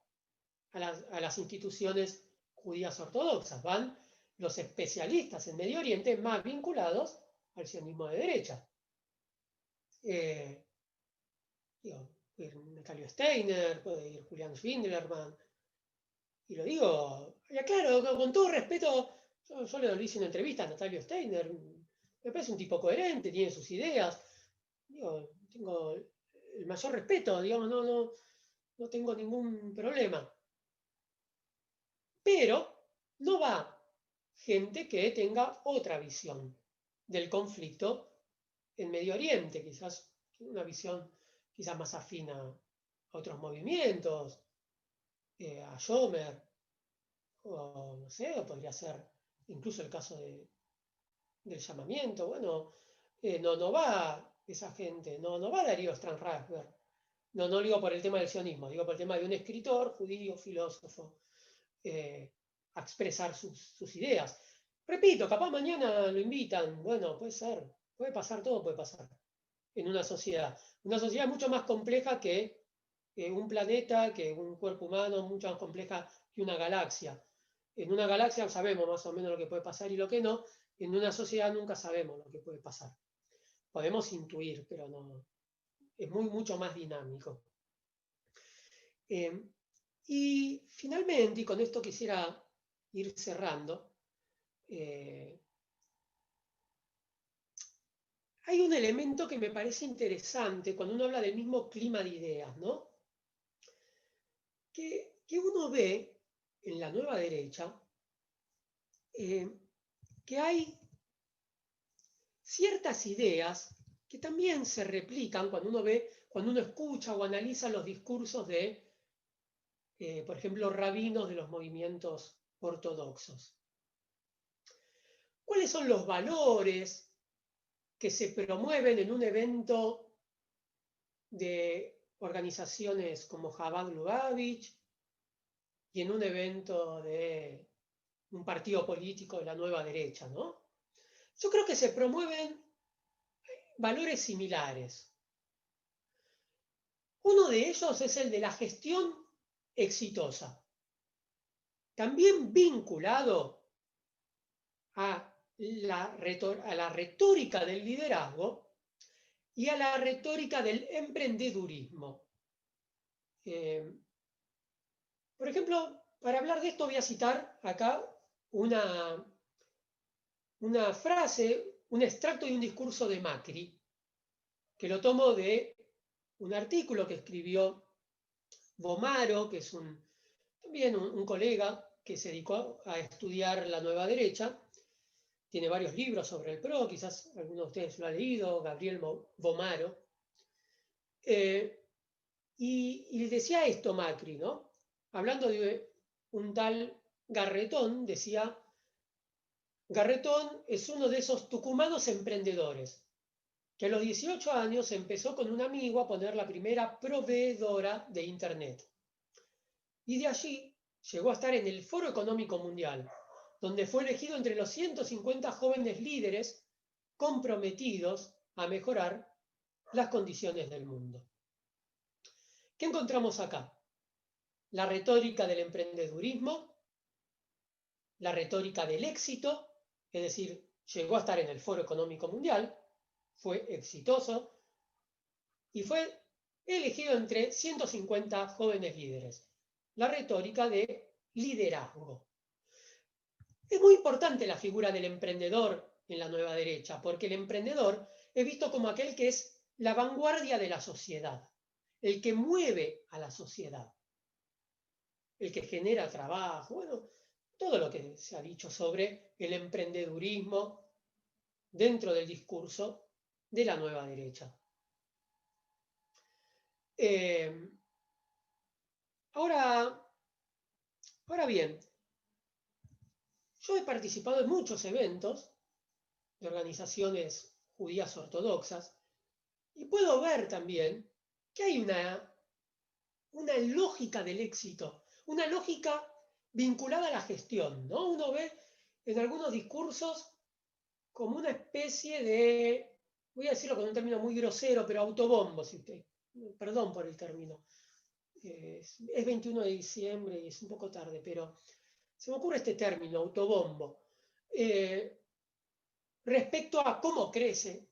A las instituciones judías ortodoxas. Van los especialistas en Medio Oriente más vinculados al sionismo de derecha. Puede ir Natalio Steiner, puede ir Julian Schwindelman. Y lo digo, ya claro, con todo respeto, yo le hice una entrevista a Natalio Steiner, me parece un tipo coherente, tiene sus ideas. Digo, tengo el mayor respeto, digamos, no tengo ningún problema. Pero no va gente que tenga otra visión del conflicto en Medio Oriente, quizás una visión quizás más afín a otros movimientos, a Schomer, o no sé, o podría ser incluso el caso del llamamiento. Bueno, no va esa gente, no va Darío Strand-Rasberg. No lo digo por el tema del sionismo, digo por el tema de un escritor judío, filósofo, a expresar sus ideas. Repito, capaz mañana lo invitan, bueno, puede ser, puede pasar, todo puede pasar en una sociedad. Una sociedad mucho más compleja que un planeta, que un cuerpo humano, mucho más compleja que una galaxia. En una galaxia sabemos más o menos lo que puede pasar y lo que no. En una sociedad nunca sabemos lo que puede pasar. Podemos intuir, pero no. Es mucho más dinámico. Y finalmente, y con esto quisiera ir cerrando, hay un elemento que me parece interesante cuando uno habla del mismo clima de ideas, ¿no? Que uno ve en la nueva derecha que hay ciertas ideas que también se replican cuando uno escucha o analiza los discursos de, por ejemplo, rabinos de los movimientos ortodoxos. ¿Cuáles son los valores que se promueven en un evento de organizaciones como Chabad Lubavitch y en un evento de un partido político de la nueva derecha, ¿no? Yo creo que se promueven valores similares. Uno de ellos es el de la gestión exitosa, también vinculado a la retórica del liderazgo y a la retórica del emprendedurismo. Por ejemplo, para hablar de esto voy a citar acá una frase, un extracto de un discurso de Macri, que lo tomo de un artículo que escribió Vomaro, que es también un colega que se dedicó a estudiar la nueva derecha. Tiene varios libros sobre el PRO, quizás alguno de ustedes lo ha leído, Gabriel Vomaro. Y decía esto Macri, ¿no? Hablando de un tal Garretón, decía, Garretón es uno de esos tucumanos emprendedores que a los 18 años empezó con un amigo a poner la primera proveedora de Internet. Y de allí llegó a estar en el Foro Económico Mundial, donde fue elegido entre los 150 jóvenes líderes comprometidos a mejorar las condiciones del mundo. ¿Qué encontramos acá? La retórica del emprendedurismo, la retórica del éxito, es decir, llegó a estar en el Foro Económico Mundial, fue exitoso y fue elegido entre 150 jóvenes líderes. La retórica de liderazgo. Es muy importante la figura del emprendedor en la nueva derecha, porque el emprendedor es visto como aquel que es la vanguardia de la sociedad, el que mueve a la sociedad, el que genera trabajo, bueno, todo lo que se ha dicho sobre el emprendedurismo dentro del discurso de la nueva derecha. Ahora bien, yo he participado en muchos eventos de organizaciones judías ortodoxas y puedo ver también que hay una lógica del éxito, una lógica vinculada a la gestión, ¿no? Uno ve en algunos discursos como una especie de, voy a decirlo con un término muy grosero, pero autobombo, si usted, perdón por el término. Es 21 de diciembre y es un poco tarde, pero se me ocurre este término, autobombo, respecto a cómo crece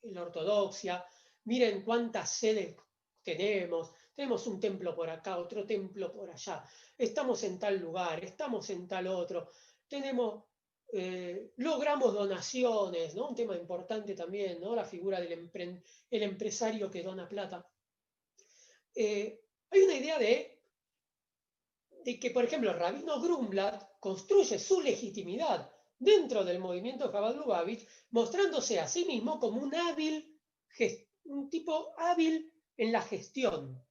la ortodoxia. Miren cuántas sedes tenemos un templo por acá, otro templo por allá, estamos en tal lugar, estamos en tal otro, logramos donaciones, ¿no? Un tema importante también, ¿no? La figura del el empresario que dona plata. Hay una idea de que, por ejemplo, Rabino Grumblat construye su legitimidad dentro del movimiento Chabad Lubavitch, mostrándose a sí mismo como un tipo hábil en la gestión,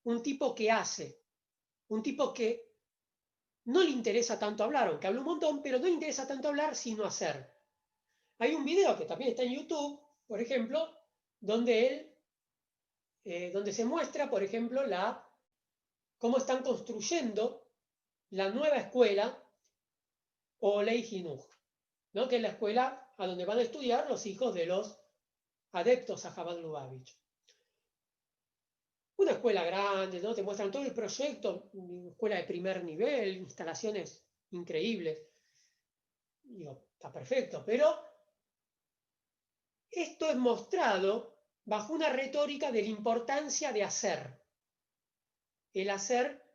un tipo que hace, un tipo que no le interesa tanto hablar, aunque habla un montón, pero no le interesa tanto hablar sino hacer. Hay un video que también está en YouTube, por ejemplo, donde donde se muestra, por ejemplo, cómo están construyendo la nueva escuela Olei Hinuch, ¿no? Que es la escuela a donde van a estudiar los hijos de los adeptos a Chabad Lubavitch. Una escuela grande, ¿no? Te muestran todo el proyecto, escuela de primer nivel, instalaciones increíbles. Digo, está perfecto, pero esto es mostrado bajo una retórica de la importancia de hacer. El hacer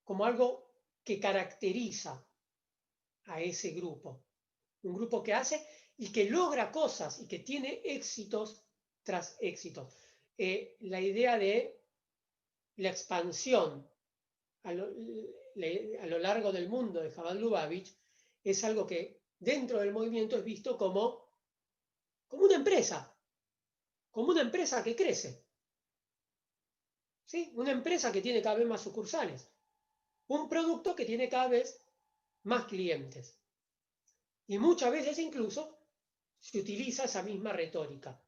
como algo que caracteriza a ese grupo. Un grupo que hace y que logra cosas y que tiene éxitos tras éxitos. La idea de la expansión a lo largo del mundo de Chabad Lubavitch es algo que dentro del movimiento es visto como una empresa que crece. ¿Sí? Una empresa que tiene cada vez más sucursales. Un producto que tiene cada vez más clientes. Y muchas veces incluso se utiliza esa misma retórica,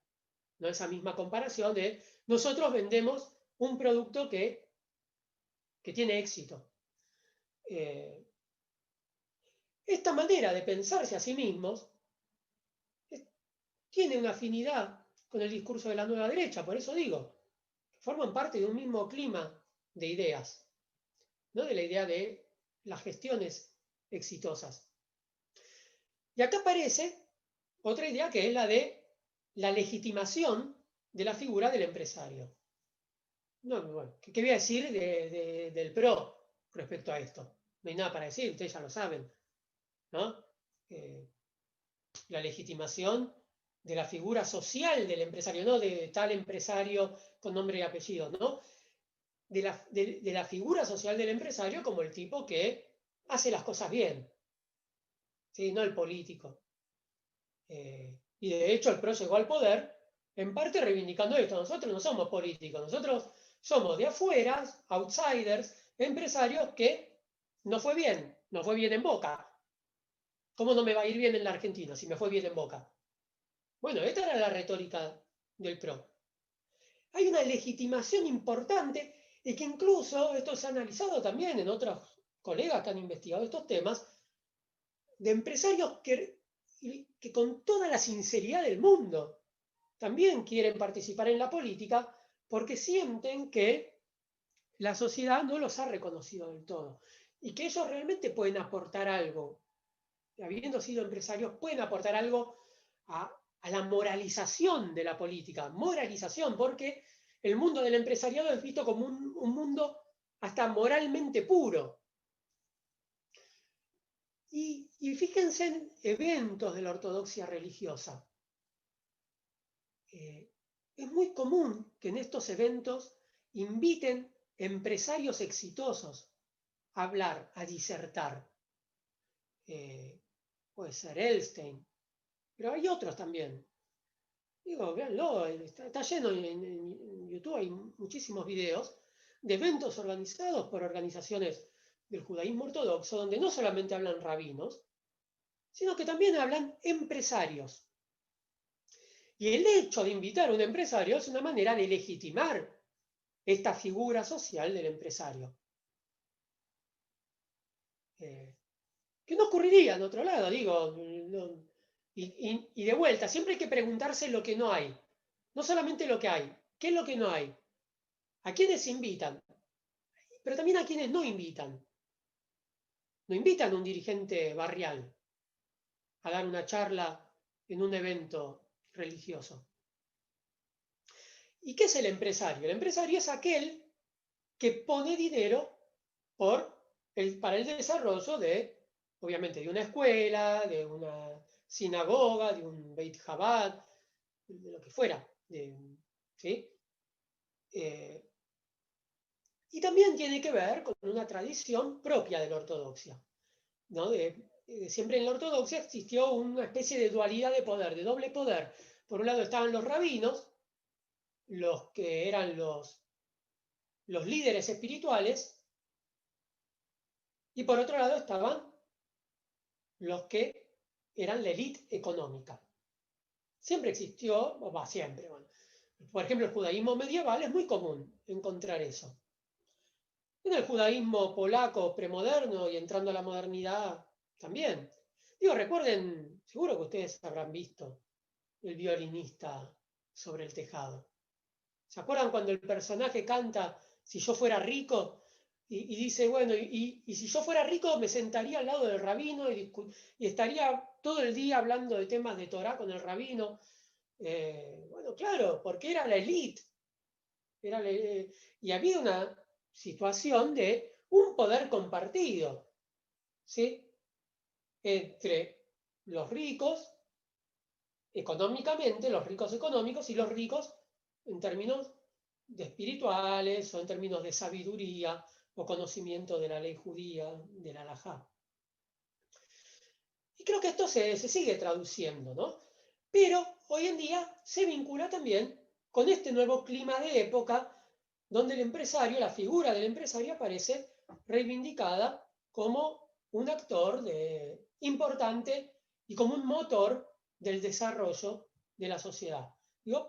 ¿no? Esa misma comparación de nosotros vendemos un producto que tiene éxito. Esta manera de pensarse a sí mismos tiene una afinidad con el discurso de la nueva derecha, por eso digo, forman parte de un mismo clima de ideas, ¿no? De la idea de las gestiones exitosas. Y acá aparece otra idea que es la de la legitimación de la figura del empresario. No, bueno, ¿qué voy a decir del PRO respecto a esto? No hay nada para decir, ustedes ya lo saben, ¿no? La legitimación de la figura social del empresario, no de tal empresario con nombre y apellido, ¿no? De la figura social del empresario como el tipo que hace las cosas bien, ¿sí? No el político. Y de hecho el PRO llegó al poder en parte reivindicando esto. Nosotros no somos políticos, nosotros somos de afuera, outsiders, empresarios que no fue bien en Boca. ¿Cómo no me va a ir bien en la Argentina si me fue bien en Boca? Bueno, esta era la retórica del PRO. Hay una legitimación importante y que incluso esto se ha analizado también en otros colegas que han investigado estos temas, de empresarios que con toda la sinceridad del mundo también quieren participar en la política porque sienten que la sociedad no los ha reconocido del todo y que ellos realmente pueden aportar algo. Habiendo sido empresarios, pueden aportar algo a la moralización de la política. Moralización, porque el mundo del empresariado es visto como un mundo hasta moralmente puro. Y fíjense en eventos de la ortodoxia religiosa. Es muy común que en estos eventos inviten empresarios exitosos a hablar, a disertar. Puede ser Elstein, pero hay otros también. Digo, véanlo, está lleno en YouTube, hay muchísimos videos de eventos organizados por organizaciones del judaísmo ortodoxo, donde no solamente hablan rabinos, sino que también hablan empresarios. Y el hecho de invitar a un empresario es una manera de legitimar esta figura social del empresario. Que no ocurriría en otro lado, digo. Y de vuelta, siempre hay que preguntarse lo que no hay. No solamente lo que hay. ¿Qué es lo que no hay? ¿A quiénes invitan? Pero también a quienes no invitan. No invitan a un dirigente barrial a dar una charla en un evento religioso. ¿Y qué es el empresario? El empresario es aquel que pone dinero para el desarrollo obviamente, de una escuela, de una sinagoga, de un Beit Chabad, de lo que fuera. ¿Sí? Y también tiene que ver con una tradición propia de la ortodoxia, ¿no? Siempre en la ortodoxia existió una especie de dualidad de poder, de doble poder. Por un lado estaban los rabinos, los que eran los líderes espirituales, y por otro lado estaban los que eran la élite económica. Siempre existió, o va siempre, bueno. Por ejemplo, el judaísmo medieval es muy común encontrar eso. En el judaísmo polaco premoderno y entrando a la modernidad también. Digo, recuerden, seguro que ustedes habrán visto el violinista sobre el tejado. ¿Se acuerdan cuando el personaje canta "Si yo fuera rico"? Y dice, bueno, y si yo fuera rico me sentaría al lado del rabino y estaría todo el día hablando de temas de Torah con el rabino. Bueno, claro, porque era la élite. Y había una situación de un poder compartido, ¿sí? Entre los ricos económicamente, los ricos económicos y los ricos en términos de espirituales o en términos de sabiduría o conocimiento de la ley judía, de la halajá. Y creo que esto se sigue traduciendo, ¿no? Pero hoy en día se vincula también con este nuevo clima de época donde el empresario, la figura del empresario aparece reivindicada como un actor importante y como un motor del desarrollo de la sociedad. Digo,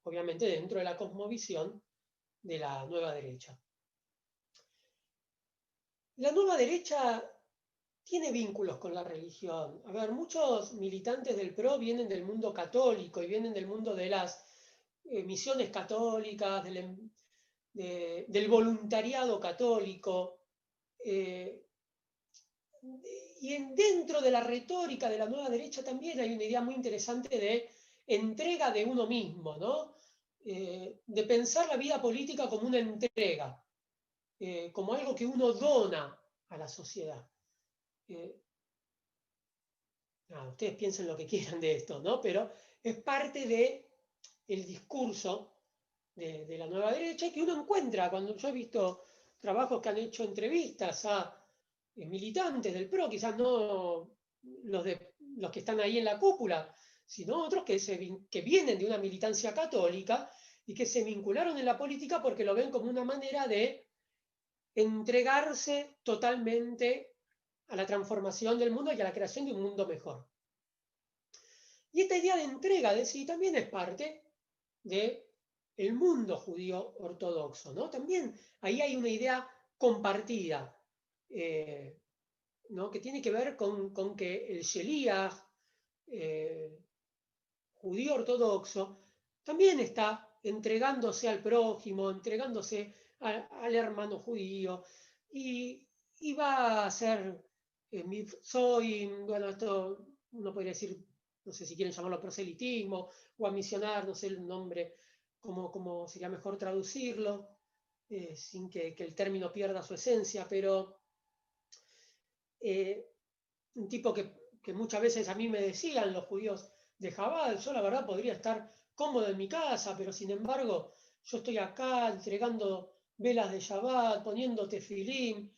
obviamente, dentro de la cosmovisión de la nueva derecha. La nueva derecha tiene vínculos con la religión. A ver, muchos militantes del PRO vienen del mundo católico y vienen del mundo de las misiones católicas, del voluntariado católico. Y dentro de la retórica de la nueva derecha también hay una idea muy interesante de entrega de uno mismo, ¿no? De pensar la vida política como una entrega, como algo que uno dona a la sociedad. Ustedes piensen lo que quieran de esto, ¿no? Pero es parte del discurso de la nueva derecha y que uno encuentra cuando yo he visto trabajos que han hecho entrevistas a militantes del PRO, quizás no los que están ahí en la cúpula, sino otros que vienen de una militancia católica y que se vincularon en la política porque lo ven como una manera de entregarse totalmente a la transformación del mundo y a la creación de un mundo mejor. Y esta idea de entrega de sí también es parte del mundo judío ortodoxo, ¿no? También ahí hay una idea compartida, ¿no? Que tiene que ver con que el Sheliach judío ortodoxo también está entregándose al prójimo, entregándose al hermano judío, y va a ser, bueno, esto uno podría decir, no sé si quieren llamarlo proselitismo, o a misionar, no sé el nombre, cómo sería mejor traducirlo, sin que el término pierda su esencia, pero un tipo que muchas veces a mí me decían los judíos de Jabal, yo la verdad podría estar cómodo en mi casa, pero sin embargo yo estoy acá entregando velas de Shabbat, poniendo tefilín,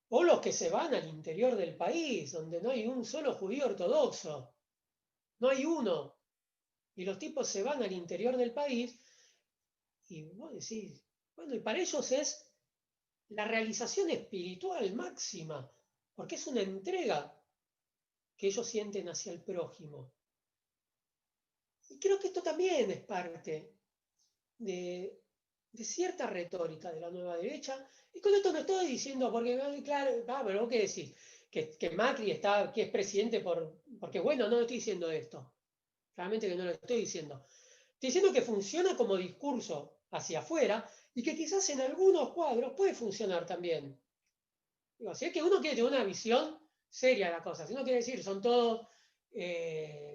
o los que se van al interior del país, donde no hay un solo judío ortodoxo, no hay uno, y los tipos se van al interior del país, y vos decís, bueno, y para ellos es la realización espiritual máxima, porque es una entrega que ellos sienten hacia el prójimo. Y creo que esto también es parte de cierta retórica de la nueva derecha. Y con esto no estoy diciendo, porque claro, pero vos qué decís, que Macri que es presidente porque bueno, no estoy diciendo esto. Claramente que no lo estoy diciendo. Estoy diciendo que funciona como discurso hacia afuera y que quizás en algunos cuadros puede funcionar también. Digo, si es que uno quiere tener una visión seria de la cosa, si uno quiere decir son todos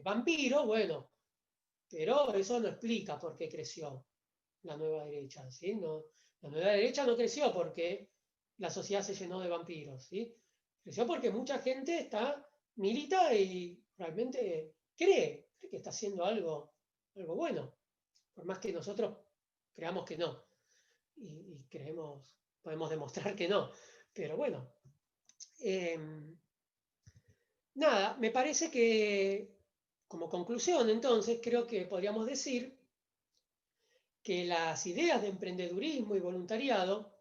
vampiros, bueno, pero eso no explica por qué creció la nueva derecha, ¿sí? No, la nueva derecha no creció porque la sociedad se llenó de vampiros, ¿sí? Creció porque mucha gente milita y realmente cree que está haciendo algo bueno, por más que nosotros creamos que no, y podemos demostrar que no, pero bueno. Nada, me parece que como conclusión entonces creo que podríamos decir que las ideas de emprendedurismo y voluntariado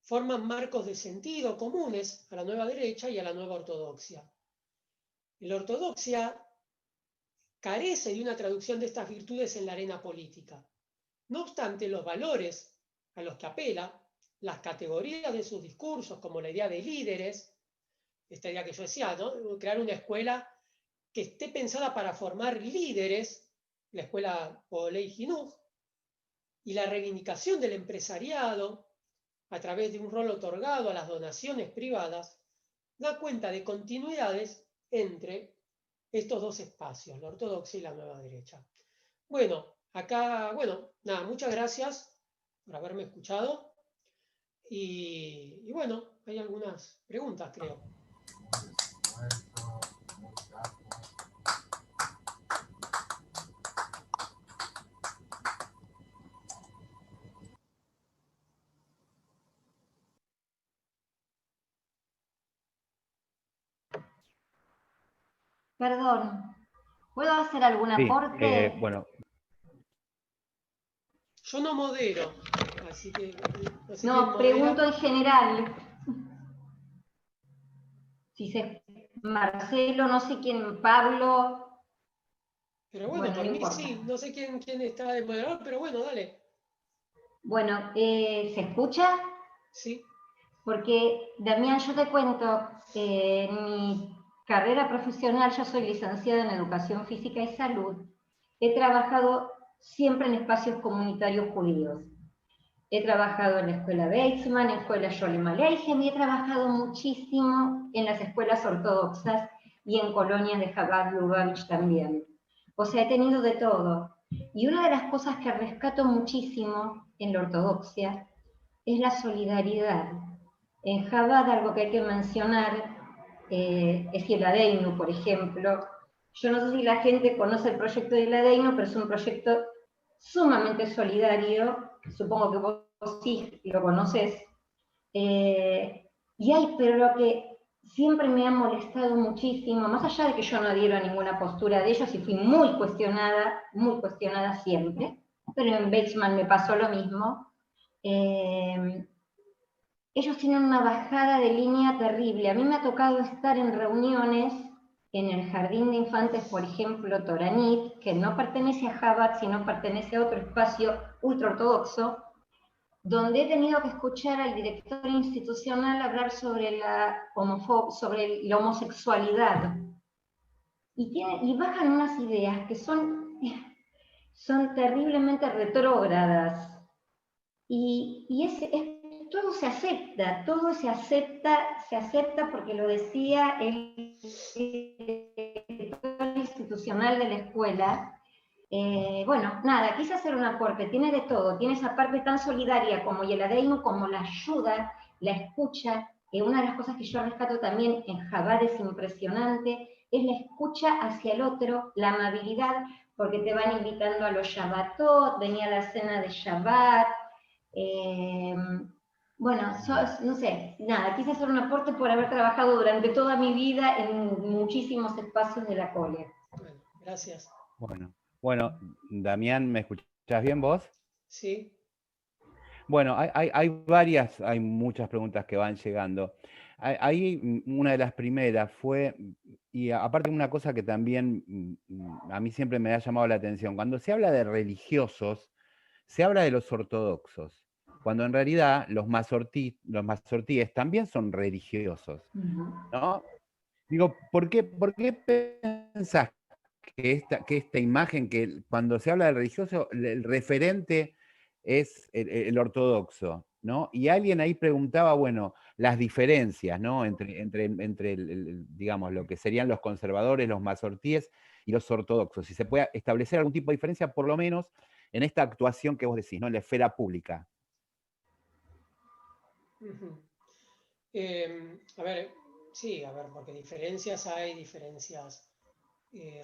forman marcos de sentido comunes a la nueva derecha y a la nueva ortodoxia. La ortodoxia carece de una traducción de estas virtudes en la arena política. No obstante, los valores a los que apela, las categorías de sus discursos, como la idea de líderes, esta idea que yo decía, ¿no? Crear una escuela que esté pensada para formar líderes, la escuela Olei Jinuj, y la reivindicación del empresariado a través de un rol otorgado a las donaciones privadas, da cuenta de continuidades entre estos dos espacios, la ortodoxia y la nueva derecha. Bueno, acá, nada, muchas gracias por haberme escuchado y bueno, hay algunas preguntas, creo. Perdón, ¿puedo hacer algún aporte? Bueno. Yo no modero, así que... No, pregunto en general. Si Marcelo, no sé quién, Pablo... Pero bueno, por mí sí, no sé quién está de moderador, pero bueno, dale. Bueno, ¿se escucha? Sí. Porque, Damián, yo te cuento, en mi carrera profesional, yo soy licenciada en Educación Física y Salud, he trabajado siempre en espacios comunitarios judíos. he trabajado en la escuela Weizmann, en la escuela Scholem Aleichem, y he trabajado muchísimo en las escuelas ortodoxas y en colonias de Chabad Lubavitch también. O sea, he tenido de todo. Y una de las cosas que rescato muchísimo en la ortodoxia es la solidaridad. En Chabad algo que hay que mencionar es Yeladeinu, por ejemplo. Yo no sé si la gente conoce el proyecto de Yeladeinu, pero es un proyecto sumamente solidario, supongo que vos sí lo conoces. Pero lo que siempre me ha molestado muchísimo, más allá de que yo no adhiero a ninguna postura de ellos y fui muy cuestionada siempre, pero en Weizmann me pasó lo mismo. Ellos tienen una bajada de línea terrible. A mí me ha tocado estar en reuniones en el Jardín de Infantes, por ejemplo, Toranit, que no pertenece a Chabad, sino pertenece a otro espacio ultraortodoxo, donde he tenido que escuchar al director institucional hablar sobre la homosexualidad. Y bajan unas ideas que son terriblemente retrógradas. Todo se acepta porque lo decía el director institucional de la escuela. Bueno, nada, quise hacer un aporte, tiene de todo, tiene esa parte tan solidaria como Yeladeinu, como la ayuda, la escucha, que una de las cosas que yo rescato también en Chabad es impresionante, es la escucha hacia el otro, la amabilidad, porque te van invitando a los Shabbatot, venía la cena de Shabbat. Bueno, no sé, nada, quise hacer un aporte por haber trabajado durante toda mi vida en muchísimos espacios de la cole. Bueno, gracias. Bueno, Damián, ¿me escuchás bien vos? Sí. Bueno, hay muchas preguntas que van llegando. Ahí una de las primeras fue, y aparte una cosa que también a mí siempre me ha llamado la atención, cuando se habla de religiosos, se habla de los ortodoxos, cuando en realidad los mazortíes también son religiosos, ¿no? Digo, ¿por qué pensás que esta imagen, que cuando se habla de religioso, el referente es el ortodoxo, ¿no? Y alguien ahí preguntaba, bueno, las diferencias, ¿no? Entre digamos, lo que serían los conservadores, los mazortíes y los ortodoxos. Si se puede establecer algún tipo de diferencia, por lo menos en esta actuación que vos decís, ¿no? En la esfera pública. A ver, sí, porque hay diferencias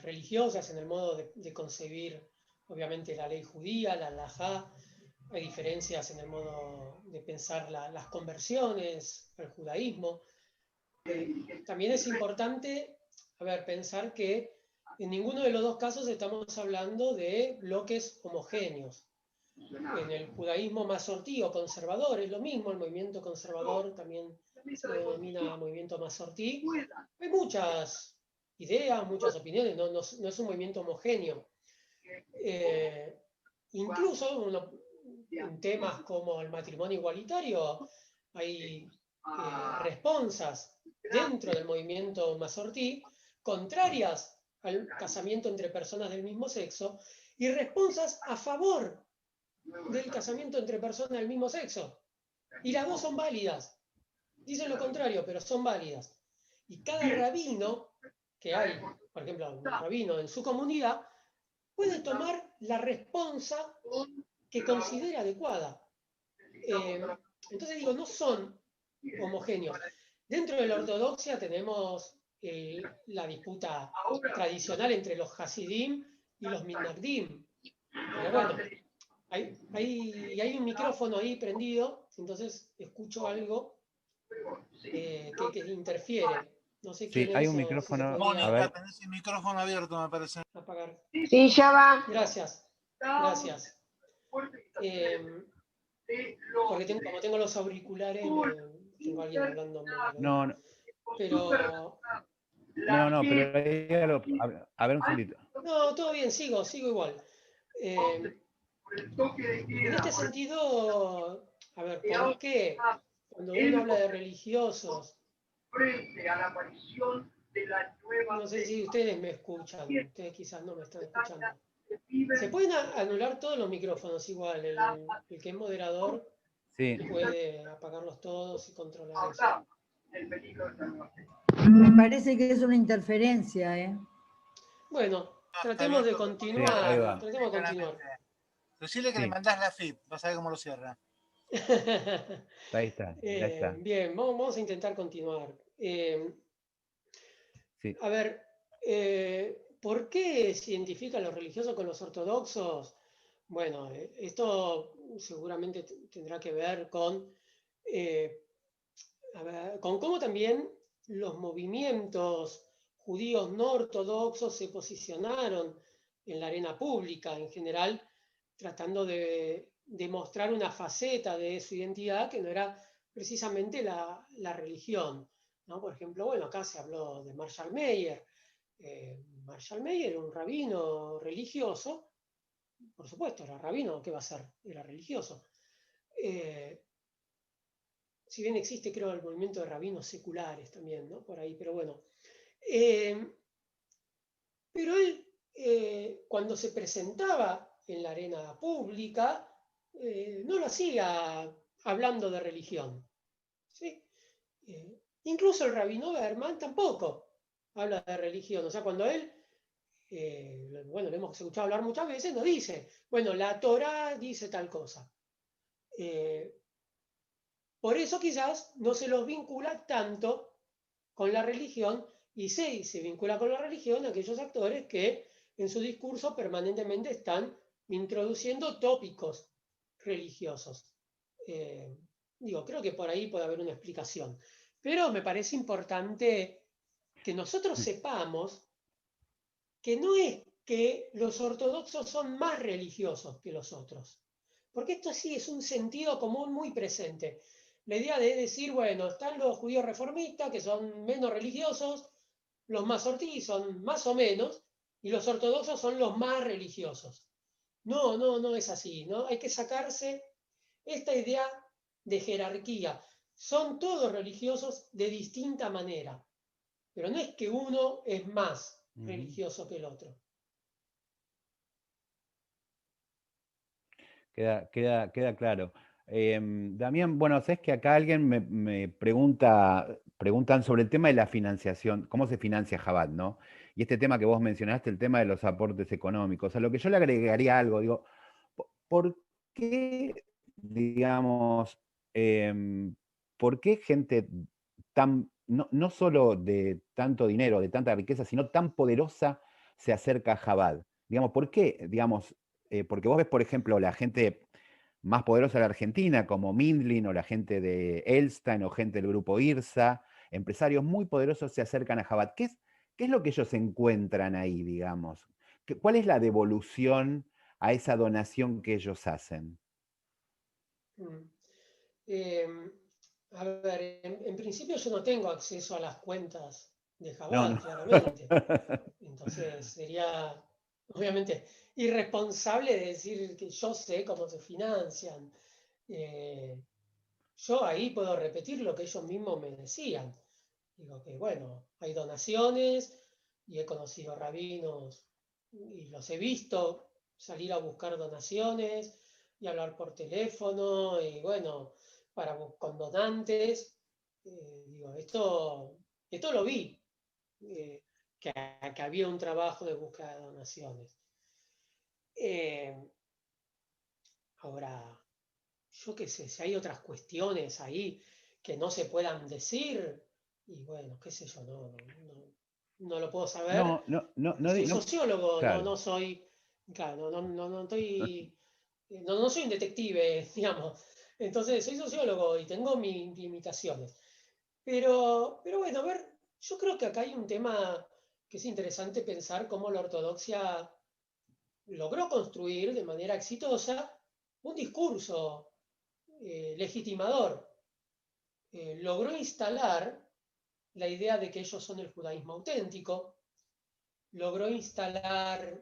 religiosas en el modo de concebir, obviamente, la ley judía, la halajá. Hay diferencias en el modo de pensar las conversiones al judaísmo. También es importante, pensar que en ninguno de los dos casos estamos hablando de bloques homogéneos. En el judaísmo mazortí o conservador es lo mismo, el movimiento conservador también se lo denomina movimiento mazortí. Hay muchas ideas, muchas opiniones, no es un movimiento homogéneo. Incluso en temas como el matrimonio igualitario hay responsas dentro del movimiento mazortí contrarias al casamiento entre personas del mismo sexo y responsas a favor del casamiento entre personas del mismo sexo. Y las dos son válidas. Dicen lo contrario, pero son válidas. Y cada rabino que hay, por ejemplo, un rabino en su comunidad, puede tomar la responsa que considera adecuada. Entonces digo, no son homogéneos. Dentro de la ortodoxia tenemos la disputa tradicional entre los Hasidim y los Mitnagdim. Pero bueno, hay un micrófono ahí prendido, entonces escucho algo que interfiere. No sé quién es. Hay un micrófono. Moni, acá tenés el micrófono abierto, me parece. Apagar. Sí, ya va. Gracias. Porque como tengo los auriculares, tengo a alguien hablando. No. Pero... pero a ver un segundito. No, todo bien, sigo igual. En este sentido, ¿por qué cuando uno habla de religiosos? No sé si ustedes me escuchan, ustedes quizás no me están escuchando. Se pueden anular todos los micrófonos igual, el que es moderador Sí, puede apagarlos todos y controlar eso. Me parece que es una interferencia, ¿eh? Bueno, Está tratemos de abierto. sí, ahí continuar, va. tratemos de continuar. Claramente. Decirle que le Sí, mandás la FIP, vas a ver cómo lo cierra. ahí está, ya está. Bien, vamos a intentar continuar. Sí. A ver, ¿por qué se identifican los religiosos con los ortodoxos? Bueno, esto seguramente tendrá que ver eh, con cómo también los movimientos judíos no ortodoxos se posicionaron en la arena pública en general, tratando de demostrar una faceta de su identidad que no era precisamente la religión, ¿no? Por ejemplo, bueno, acá se habló de Marshall Mayer. Marshall Mayer era un rabino religioso, por supuesto, era rabino, ¿qué va a ser? Era religioso. Eh, si bien existe, creo, el movimiento de rabinos seculares también, ¿no? Por ahí, pero bueno. Eh, pero él, cuando se presentaba en la arena pública, no lo hacía hablando de religión, ¿sí? Incluso el rabino Berman tampoco habla de religión. O sea, cuando él, bueno, lo hemos escuchado hablar muchas veces, nos dice, bueno, la Torá dice tal cosa. Por eso quizás no se los vincula tanto con la religión y se vincula con la religión aquellos actores que en su discurso permanentemente están introduciendo tópicos religiosos. Eh, creo que por ahí puede haber una explicación. Pero me parece importante que nosotros sepamos que no es que los ortodoxos son más religiosos que los otros. Porque esto sí es un sentido común muy presente. La idea de decir, bueno, están los judíos reformistas que son menos religiosos, los mazortí son más o menos, y los ortodoxos son los más religiosos. No, no, no es así, ¿no? Hay que sacarse esta idea de jerarquía. Son todos religiosos de distinta manera, pero no es que uno es más religioso que el otro. Queda claro. Damián, bueno, sabes que acá alguien me preguntan sobre el tema de la financiación, cómo se financia Chabad, ¿no? Y este tema que vos mencionaste, el tema de los aportes económicos. A lo que yo le agregaría algo, digo, ¿por qué, digamos, por qué gente tan, no solo de tanto dinero, de tanta riqueza, sino tan poderosa se acerca a Chabad? Digamos, ¿por qué? Digamos, porque vos ves, por ejemplo, la gente más poderosa de la Argentina, como Mindlin o la gente de Elstein o gente del grupo IRSA, empresarios muy poderosos se acercan a Chabad. ¿Qué es lo que ellos encuentran ahí, digamos? ¿Cuál es la devolución a esa donación que ellos hacen? Eh, a ver, en principio yo no tengo acceso a las cuentas de No, Jabal, no. claramente. Entonces sería, obviamente, irresponsable de decir que yo sé cómo se financian. Yo ahí puedo repetir lo que ellos mismos me decían. Digo que, bueno, hay donaciones y he conocido rabinos y los he visto salir a buscar donaciones y hablar por teléfono y, bueno, con donantes. Esto lo vi, eh, que había un trabajo de búsqueda de donaciones. Ahora, yo qué sé, si hay otras cuestiones ahí que no se puedan decir, y bueno, qué sé yo, no lo puedo saber, No, no, no, porque soy sociólogo, claro. no soy, claro, no estoy, no soy un detective, digamos. Entonces, soy sociólogo y tengo mis limitaciones. Pero bueno, a ver, yo creo que acá hay un tema que es interesante pensar cómo la ortodoxia logró construir de manera exitosa un discurso legitimador. Logró instalar la idea de que ellos son el judaísmo auténtico, logró instalar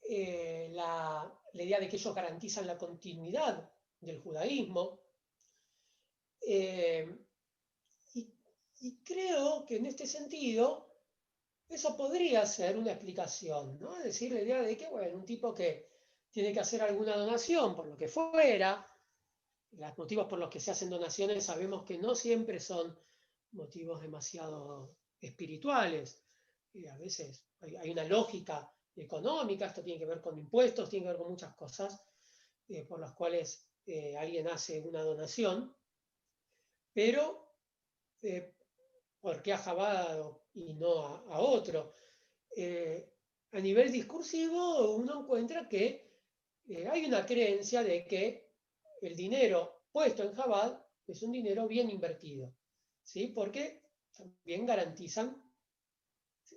la idea de que ellos garantizan la continuidad del judaísmo. Eh, y, y creo que en este sentido eso podría ser una explicación, ¿no? Es decir, la idea de que, bueno, un tipo que tiene que hacer alguna donación por lo que fuera, los motivos por los que se hacen donaciones sabemos que no siempre son motivos demasiado espirituales. A veces hay una lógica económica, esto tiene que ver con impuestos, tiene que ver con muchas cosas por las cuales alguien hace una donación, pero ¿por qué a Chabad y no a otro? A nivel discursivo uno encuentra que hay una creencia de que el dinero puesto en Chabad es un dinero bien invertido, ¿sí? Porque también garantizan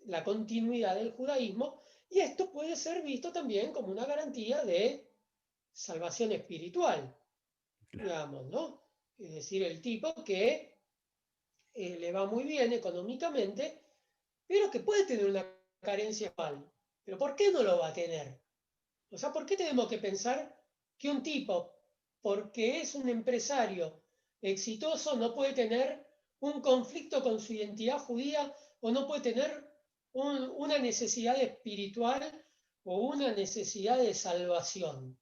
la continuidad del judaísmo y esto puede ser visto también como una garantía de salvación espiritual, digamos, ¿no? Es decir, el tipo que le va muy bien económicamente, pero que puede tener una carencia espiritual. ¿Pero por qué no lo va a tener? O sea, ¿por qué tenemos que pensar que un tipo, porque es un empresario exitoso, no puede tener un conflicto con su identidad judía o no puede tener una necesidad espiritual o una necesidad de salvación?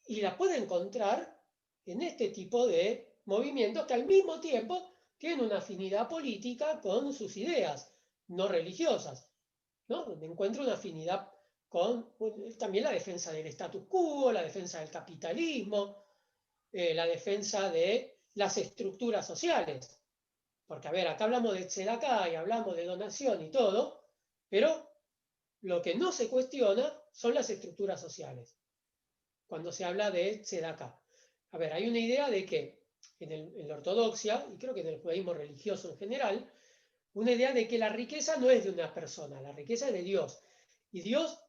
Y la puede encontrar en este tipo de movimientos que al mismo tiempo tienen una afinidad política con sus ideas, no religiosas, ¿no? Donde encuentra una afinidad con también la defensa del status quo, la defensa del capitalismo, la defensa de las estructuras sociales. Porque, a ver, acá hablamos de tzedaká y hablamos de donación y todo, pero lo que no se cuestiona son las estructuras sociales cuando se habla de tzedaká. A ver, hay una idea de que en la ortodoxia, y creo que en el judaísmo religioso en general, una idea de que la riqueza no es de una persona, la riqueza es de Dios. Y Dios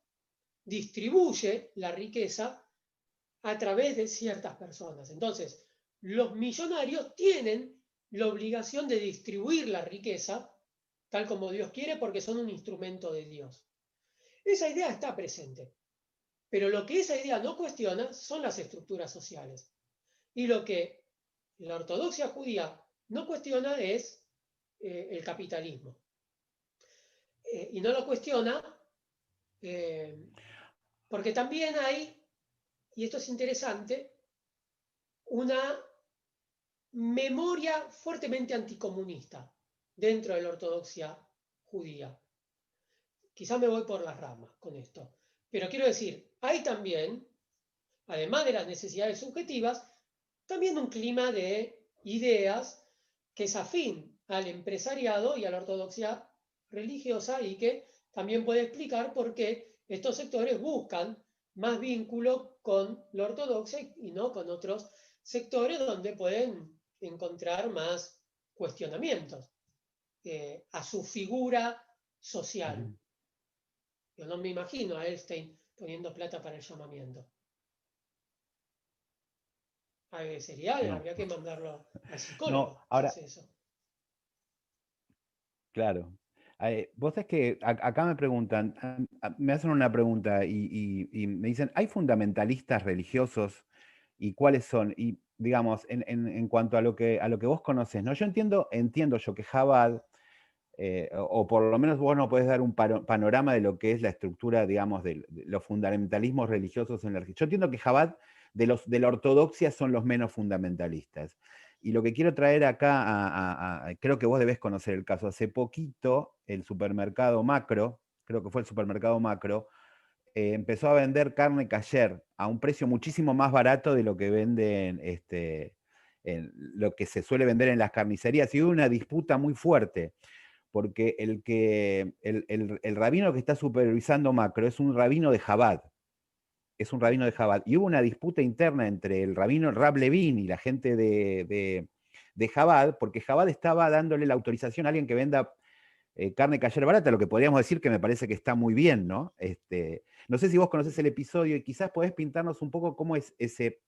distribuye la riqueza a través de ciertas personas. Entonces, los millonarios tienen la obligación de distribuir la riqueza tal como Dios quiere porque son un instrumento de Dios. Esa idea está presente. Pero lo que esa idea no cuestiona son las estructuras sociales. Y lo que la ortodoxia judía no cuestiona es el capitalismo. Y no lo cuestiona porque también hay, y esto es interesante, una memoria fuertemente anticomunista dentro de la ortodoxia judía. Quizá me voy por las ramas con esto. Pero quiero decir, hay también, además de las necesidades subjetivas, también un clima de ideas que es afín al empresariado y a la ortodoxia religiosa y que también puede explicar por qué estos sectores buscan más vínculo con la ortodoxia y no con otros sectores donde pueden encontrar más cuestionamientos a su figura social. Yo no me imagino a Einstein poniendo plata para el llamamiento. Sería, No, habría que mandarlo al no, psicólogo si ahora, hace eso. claro. Vos es que acá me preguntan, me hacen una pregunta y me dicen, ¿hay fundamentalistas religiosos y cuáles son? Y digamos, en cuanto a lo que vos conocés, ¿no? Yo entiendo yo que Chabad, o por lo menos vos no podés dar un panorama de lo que es la estructura, digamos, de los fundamentalismos religiosos en la religión. Yo entiendo que Chabad de la ortodoxia son los menos fundamentalistas. Y lo que quiero traer acá, creo que vos debés conocer el caso. Hace poquito, el supermercado Macro, creo que fue el supermercado Macro, empezó a vender carne kasher a un precio muchísimo más barato de lo que venden, lo que se suele vender en las carnicerías. Y hubo una disputa muy fuerte porque el rabino que está supervisando Macro es un rabino de Chabad. Es un rabino de Chabad. Y hubo una disputa interna entre el rabino Rab Levin y la gente de Chabad, porque Chabad estaba dándole la autorización a alguien que venda carne kasher barata, lo que podríamos decir que me parece que está muy bien, ¿no? No sé si vos conocés el episodio y quizás podés pintarnos un poco cómo es ese,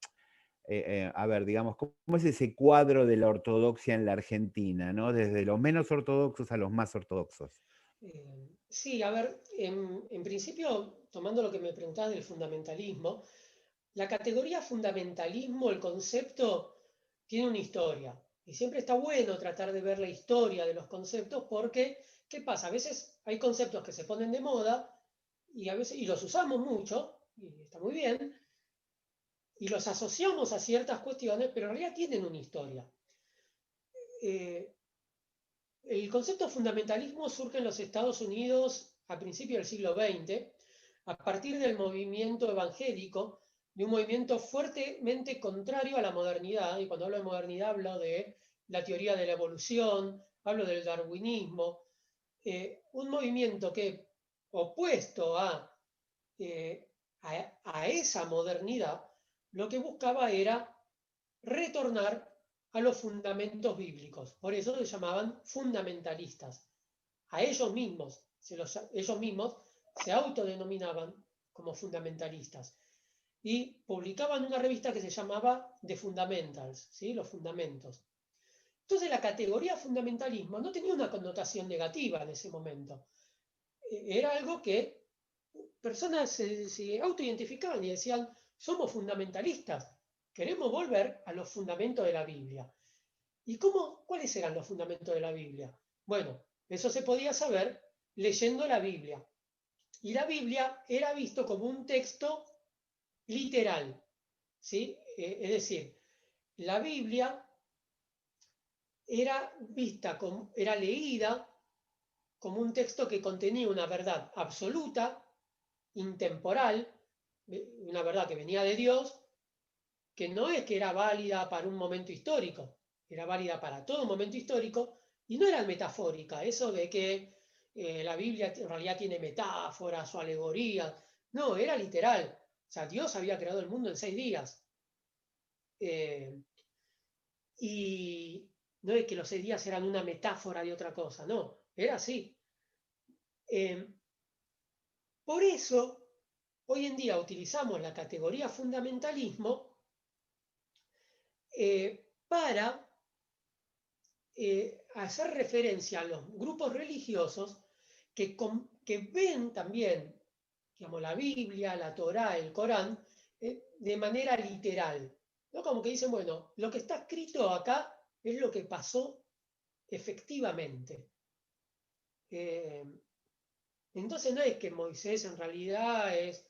a ver, digamos, cómo es ese cuadro de la ortodoxia en la Argentina, ¿no? Desde los menos ortodoxos a los más ortodoxos. Sí, a ver, en principio, tomando lo que me preguntabas del fundamentalismo, la categoría fundamentalismo, el concepto, tiene una historia. Y siempre está bueno tratar de ver la historia de los conceptos porque, ¿qué pasa? A veces hay conceptos que se ponen de moda y a veces, y los usamos mucho, y está muy bien, y los asociamos a ciertas cuestiones, pero en realidad tienen una historia. El concepto de fundamentalismo surge en los Estados Unidos a principios del siglo XX, a partir del movimiento evangélico, de un movimiento fuertemente contrario a la modernidad, y cuando hablo de modernidad hablo de la teoría de la evolución, hablo del darwinismo, un movimiento que, opuesto a esa modernidad, lo que buscaba era retornar a los fundamentos bíblicos. Por eso se llamaban fundamentalistas. A ellos mismos se autodenominaban como fundamentalistas. Y publicaban una revista que se llamaba The Fundamentals, ¿sí? Los fundamentos. Entonces la categoría fundamentalismo no tenía una connotación negativa en ese momento. Era algo que personas se autoidentificaban y decían, somos fundamentalistas, queremos volver a los fundamentos de la Biblia. ¿Y cuáles eran los fundamentos de la Biblia? Bueno, eso se podía saber leyendo la Biblia. Y la Biblia era visto como un texto literal, ¿sí? Es decir, la Biblia era leída como un texto que contenía una verdad absoluta, intemporal, una verdad que venía de Dios, que no es que era válida para un momento histórico, era válida para todo momento histórico, y no era metafórica, eso de que la Biblia en realidad tiene metáforas o alegorías, no, era literal. O sea, Dios había creado el mundo en 6 días. Y no es que los 6 días eran una metáfora de otra cosa, no, era así. Por eso, hoy en día utilizamos la categoría fundamentalismo para hacer referencia a los grupos religiosos que ven también, digamos, la Biblia, la Torá, el Corán, de manera literal, ¿no? Como que dicen, bueno, lo que está escrito acá es lo que pasó efectivamente. Entonces no es que Moisés en realidad es,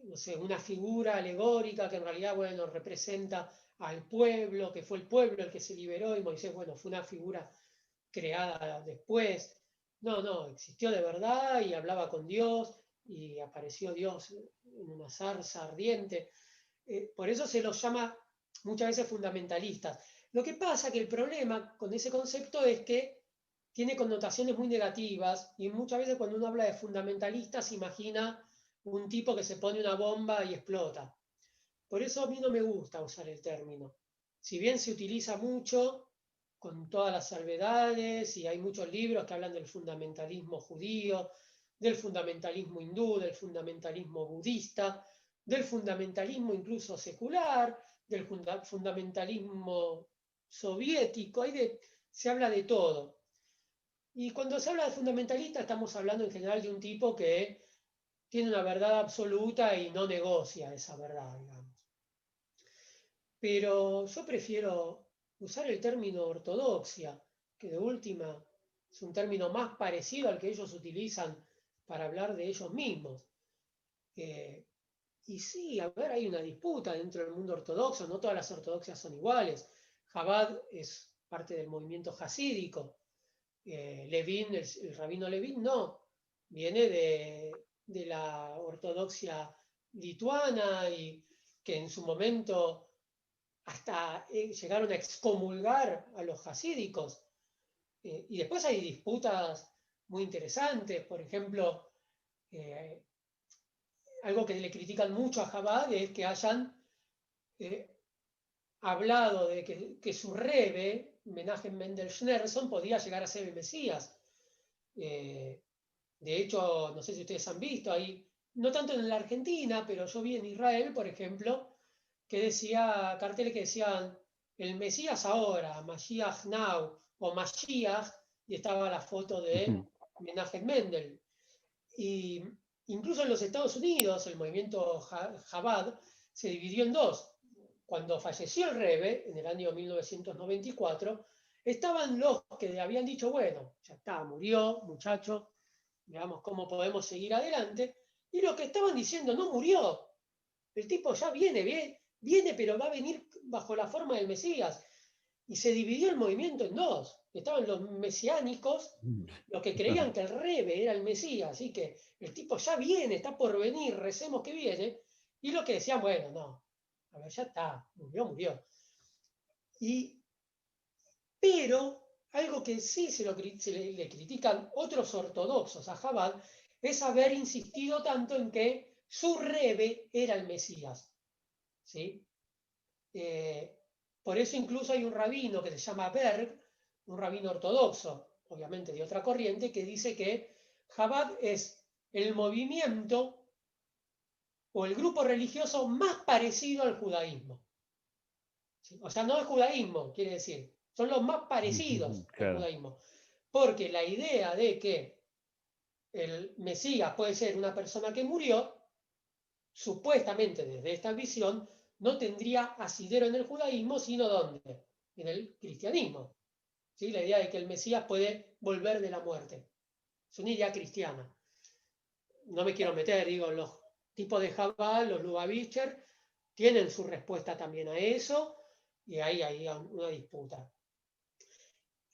no sé, una figura alegórica que en realidad, bueno, representa al pueblo, que fue el pueblo el que se liberó y Moisés, bueno, fue una figura creada después. No, existió de verdad y hablaba con Dios y apareció Dios en una zarza ardiente. Por eso se los llama muchas veces fundamentalistas. Lo que pasa que el problema con ese concepto es que tiene connotaciones muy negativas y muchas veces cuando uno habla de fundamentalistas se imagina un tipo que se pone una bomba y explota. Por eso a mí no me gusta usar el término. Si bien se utiliza mucho, con todas las salvedades, y hay muchos libros que hablan del fundamentalismo judío, del fundamentalismo hindú, del fundamentalismo budista, del fundamentalismo incluso secular, del fundamentalismo soviético, se habla de todo. Y cuando se habla de fundamentalista estamos hablando en general de un tipo que tiene una verdad absoluta y no negocia esa verdad, digamos. Pero yo prefiero usar el término ortodoxia, que de última es un término más parecido al que ellos utilizan para hablar de ellos mismos. Y sí, a ver, hay una disputa dentro del mundo ortodoxo, no todas las ortodoxias son iguales. Chabad es parte del movimiento jasídico. Levin, el rabino Levin, no, viene de la ortodoxia lituana y que en su momento hasta llegaron a excomulgar a los jasídicos. Y después hay disputas muy interesantes, por ejemplo, algo que le critican mucho a Chabad es que hayan hablado de que su rebe, Menachem Mendel Schneerson, podía llegar a ser el Mesías. De hecho, no sé si ustedes han visto, ahí, no tanto en la Argentina, pero yo vi en Israel, por ejemplo, que decía, carteles que decían, el Mesías ahora, Mashiach now, o Mashiach, y estaba la foto de Menachem Mendel. Y incluso en los Estados Unidos, el movimiento Chabad se dividió en dos. Cuando falleció el Rebbe, en el año 1994, estaban los que habían dicho, bueno, ya está, murió, muchacho, veamos cómo podemos seguir adelante, y los que estaban diciendo, no murió, El tipo ya viene, pero va a venir bajo la forma del Mesías. Y se dividió el movimiento en dos. Estaban los mesiánicos, los que creían que el Rebe era el Mesías, así que el tipo ya viene, está por venir, recemos que viene, y los que decían, bueno, no, a ver, ya está, murió. Pero algo que sí le critican otros ortodoxos a Chabad es haber insistido tanto en que su Rebe era el Mesías. ¿Sí? Por eso incluso hay un rabino que se llama Berg, un rabino ortodoxo, obviamente de otra corriente, que dice que Chabad es el movimiento o el grupo religioso más parecido al judaísmo. ¿Sí? O sea, no el judaísmo, quiere decir, son los más parecidos al Claro. judaísmo. Porque la idea de que el Mesías puede ser una persona que murió, supuestamente desde esta visión, no tendría asidero en el judaísmo, sino ¿dónde? En el cristianismo. ¿Sí? La idea de que el Mesías puede volver de la muerte. Es una idea cristiana. No me quiero meter, digo, los tipos de Jabal, los Lubavitcher, tienen su respuesta también a eso, y ahí hay una disputa.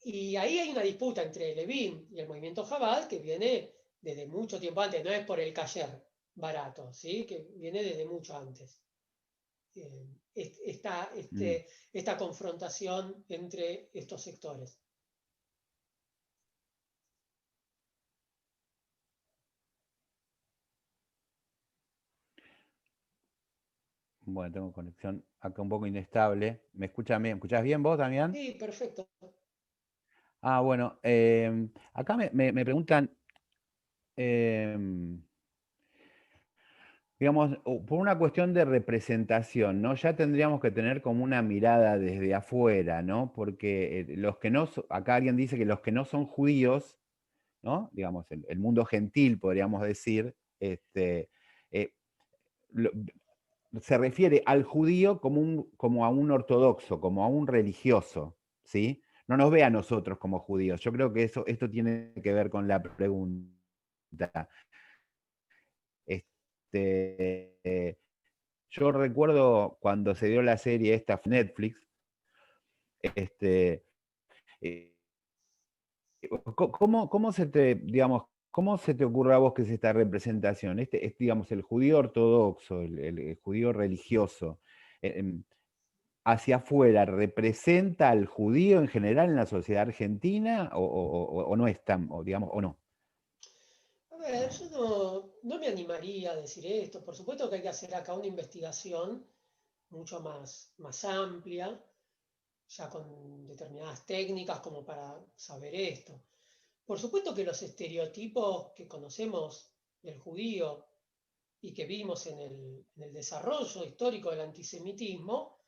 Y ahí hay una disputa entre Levin y el movimiento Jabal que viene desde mucho tiempo antes, no es por el kasher barato, ¿sí? Que viene desde mucho antes. Esta confrontación entre estos sectores. Bueno, tengo conexión acá un poco inestable. ¿Me escuchan bien? ¿Me escuchás bien vos también? Sí, perfecto. Ah, bueno, acá me preguntan, digamos, por una cuestión de representación, ¿no? Ya tendríamos que tener como una mirada desde afuera, ¿no? Porque los que no, acá alguien dice que los que no son judíos, ¿no? Digamos, el mundo gentil, podríamos decir, eh, lo- se refiere al judío como a un ortodoxo, como a un religioso, ¿sí? No nos ve a nosotros como judíos. Yo creo que esto tiene que ver con la pregunta. Este, yo recuerdo cuando se dio la serie esta Netflix, este, eh, ¿cómo se te, digamos, cómo se te ocurre a vos que es esta representación? Este es, digamos, el judío ortodoxo, el judío religioso. Hacia afuera, ¿representa al judío en general en la sociedad argentina o no es tan, o digamos, o no? A ver, yo no me animaría a decir esto. Por supuesto que hay que hacer acá una investigación mucho más amplia, ya con determinadas técnicas como para saber esto. Por supuesto que los estereotipos que conocemos del judío y que vimos en el desarrollo histórico del antisemitismo,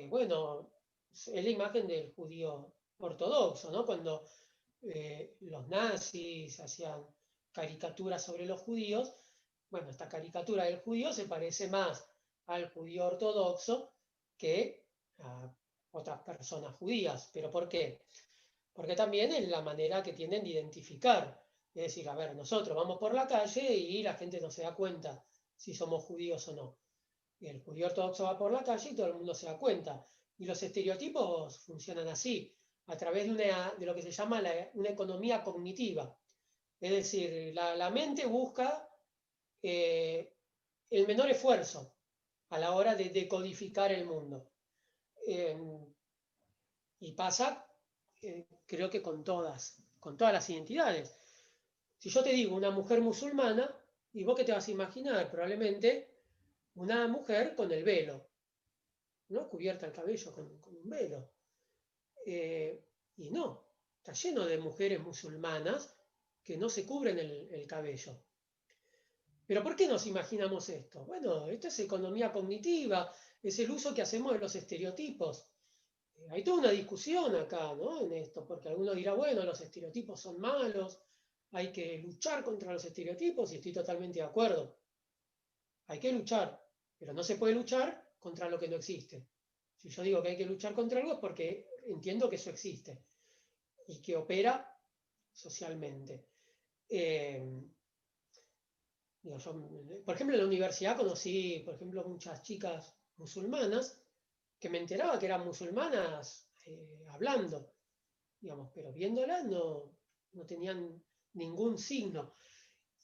bueno, es la imagen del judío ortodoxo, ¿no? Cuando los nazis hacían caricaturas sobre los judíos, bueno, esta caricatura del judío se parece más al judío ortodoxo que a otras personas judías. ¿Pero por qué? Porque también es la manera que tienen de identificar. Es decir, a ver, nosotros vamos por la calle y la gente no se da cuenta si somos judíos o no. El judío ortodoxo va por la calle y todo el mundo se da cuenta. Y los estereotipos funcionan así, a través de lo que se llama una economía cognitiva. Es decir, la mente busca el menor esfuerzo a la hora de decodificar el mundo. Y pasa, creo que con todas las identidades. Si yo te digo una mujer musulmana, ¿y vos qué te vas a imaginar? Probablemente una mujer con el velo, ¿no? Cubierta el cabello con un velo. Y no, está lleno de mujeres musulmanas que no se cubren el cabello. ¿Pero por qué nos imaginamos esto? Bueno, esto es economía cognitiva, es el uso que hacemos de los estereotipos. Hay toda una discusión acá, ¿no? En esto, porque alguno dirá, bueno, los estereotipos son malos, hay que luchar contra los estereotipos, y estoy totalmente de acuerdo. Hay que luchar, pero no se puede luchar contra lo que no existe. Si yo digo que hay que luchar contra algo es porque entiendo que eso existe y que opera socialmente. Digo, por ejemplo, en la universidad conocí, por ejemplo, muchas chicas musulmanas que me enteraba que eran musulmanas hablando, digamos, pero viéndolas no tenían ningún signo.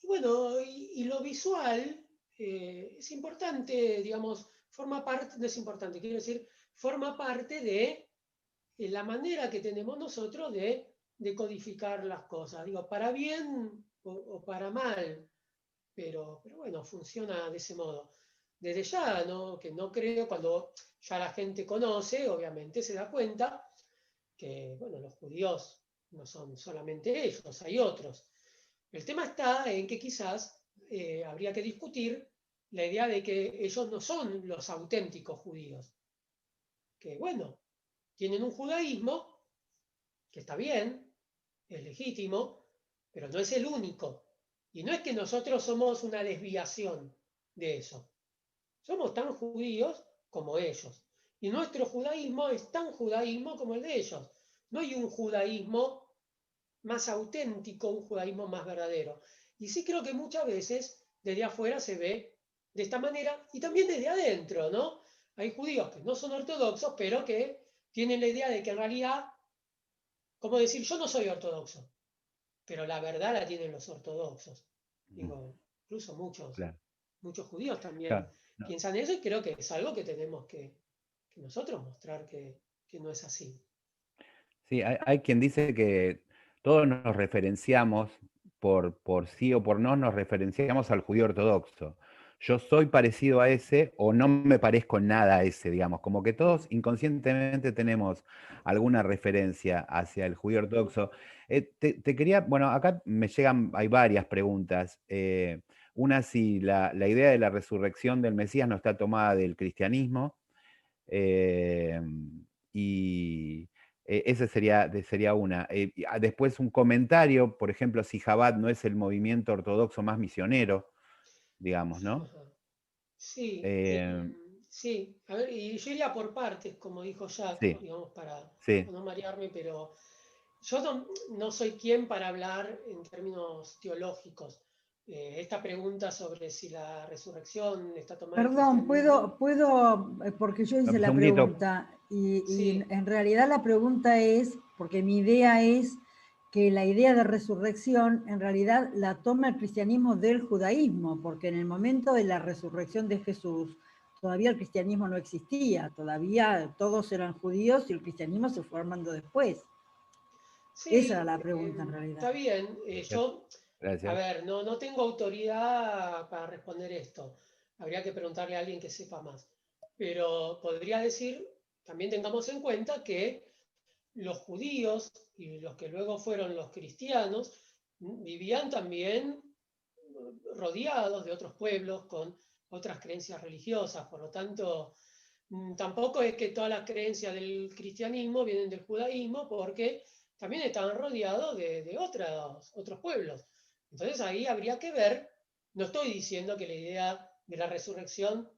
Y bueno, y lo visual es importante, digamos, forma parte, no es importante, quiero decir, forma parte de la manera que tenemos nosotros de codificar las cosas, digo, para bien o para mal, pero bueno, funciona de ese modo. Desde ya, ¿no? Que no creo, cuando ya la gente conoce, obviamente se da cuenta que, bueno, los judíos no son solamente ellos, hay otros. El tema está en que quizás habría que discutir la idea de que ellos no son los auténticos judíos, que bueno, tienen un judaísmo que está bien, es legítimo, pero no es el único. Y no es que nosotros somos una desviación de eso. Somos tan judíos como ellos. Y nuestro judaísmo es tan judaísmo como el de ellos. No hay un judaísmo más auténtico, un judaísmo más verdadero. Y sí creo que muchas veces desde afuera se ve de esta manera y también desde adentro, ¿no? Hay judíos que no son ortodoxos, pero que tienen la idea de que en realidad, como decir, yo no soy ortodoxo, pero la verdad la tienen los ortodoxos. Digo, incluso Claro, muchos judíos también claro. No. piensan eso y creo que es algo que tenemos que nosotros mostrar que no es así. Sí, hay quien dice que todos nos referenciamos, por sí o por no, nos referenciamos al judío ortodoxo. Yo soy parecido a ese o no me parezco en nada a ese, digamos, como que todos inconscientemente tenemos alguna referencia hacia el judío ortodoxo. Te quería, bueno, acá me llegan, hay varias preguntas. Una, si la idea de la resurrección del Mesías no está tomada del cristianismo. Eh, y esa sería una. Después un comentario, por ejemplo, si Chabad no es el movimiento ortodoxo más misionero, digamos, ¿no? Ajá. Sí, Eh, sí. A ver, y yo iría por partes, como dijo Jack, sí, digamos, para sí. no marearme, pero yo no soy quien para hablar en términos teológicos. Esta pregunta sobre si la resurrección está tomada del Perdón, cristianismo, porque yo Un hice la segundito. pregunta y sí, en realidad la pregunta es, porque mi idea es que la idea de resurrección en realidad la toma el cristianismo del judaísmo, porque en el momento de la resurrección de Jesús todavía el cristianismo no existía, todavía todos eran judíos y el cristianismo se fue armando después. Esa era sí, la pregunta en realidad. está bien. Yo, a Gracias. ver, no tengo autoridad para responder esto. Habría que preguntarle a alguien que sepa más. Pero podría decir, también tengamos en cuenta que los judíos y los que luego fueron los cristianos vivían también rodeados de otros pueblos con otras creencias religiosas. Por lo tanto, tampoco es que todas las creencias del cristianismo vienen del judaísmo, porque también estaban rodeados de otros pueblos. Entonces ahí habría que ver, no estoy diciendo que la idea de la resurrección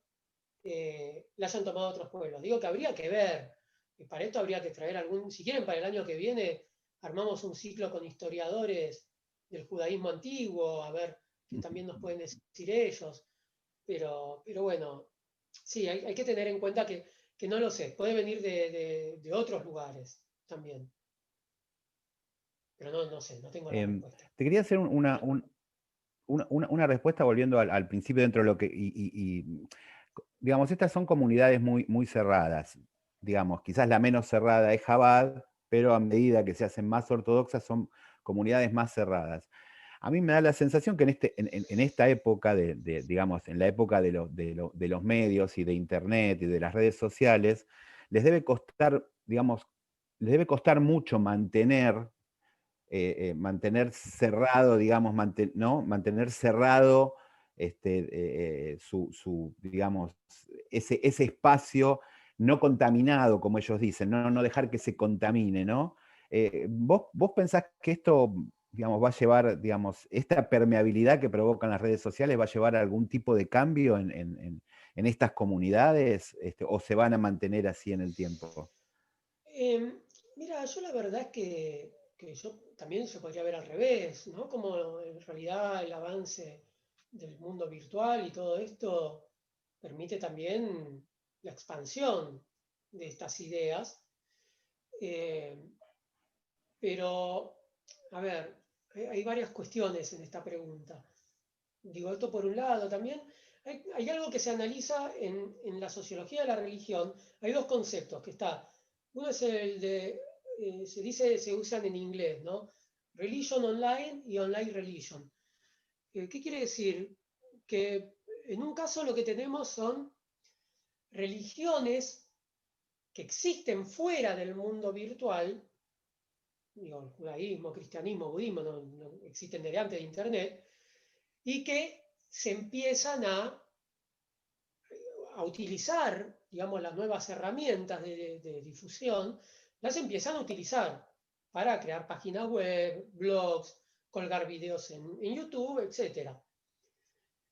la hayan tomado otros pueblos, digo que habría que ver, y para esto habría que traer si quieren para el año que viene, armamos un ciclo con historiadores del judaísmo antiguo, a ver qué también nos pueden decir ellos, pero bueno, sí, hay que tener en cuenta que no lo sé, puede venir de otros lugares también, pero no sé, no tengo la respuesta. Te quería hacer una respuesta volviendo al principio dentro de lo que, digamos, estas son comunidades muy, muy cerradas. Digamos, quizás la menos cerrada es Chabad, pero a medida que se hacen más ortodoxas son comunidades más cerradas. A mí me da la sensación que en esta época, digamos, en la época de los medios y de Internet y de las redes sociales, les debe costar, digamos, les debe costar mucho mantener cerrado, digamos, ¿no? Mantener cerrado digamos, ese espacio no contaminado, como ellos dicen, no dejar que se contamine, ¿no? ¿Vos pensás que esto, digamos, va a llevar, digamos, esta permeabilidad que provocan las redes sociales va a llevar a algún tipo de cambio en estas comunidades, o se van a mantener así en el tiempo? Mira, yo la verdad es que yo también se podría ver al revés, ¿no? Como en realidad el avance del mundo virtual y todo esto permite también la expansión de estas ideas. Pero, a ver, hay varias cuestiones en esta pregunta. Digo, esto por un lado también. Hay algo que se analiza en la sociología de la religión. Hay dos conceptos que está. Uno es el de, se usan en inglés, ¿no? Religion online y online religion. ¿Qué quiere decir? Que en un caso lo que tenemos son religiones que existen fuera del mundo virtual, digo, el judaísmo, cristianismo, budismo, no existen desde antes de Internet, y que se empiezan a utilizar, digamos, las nuevas herramientas de difusión, las empiezan a utilizar para crear páginas web, blogs, colgar videos en YouTube, etc.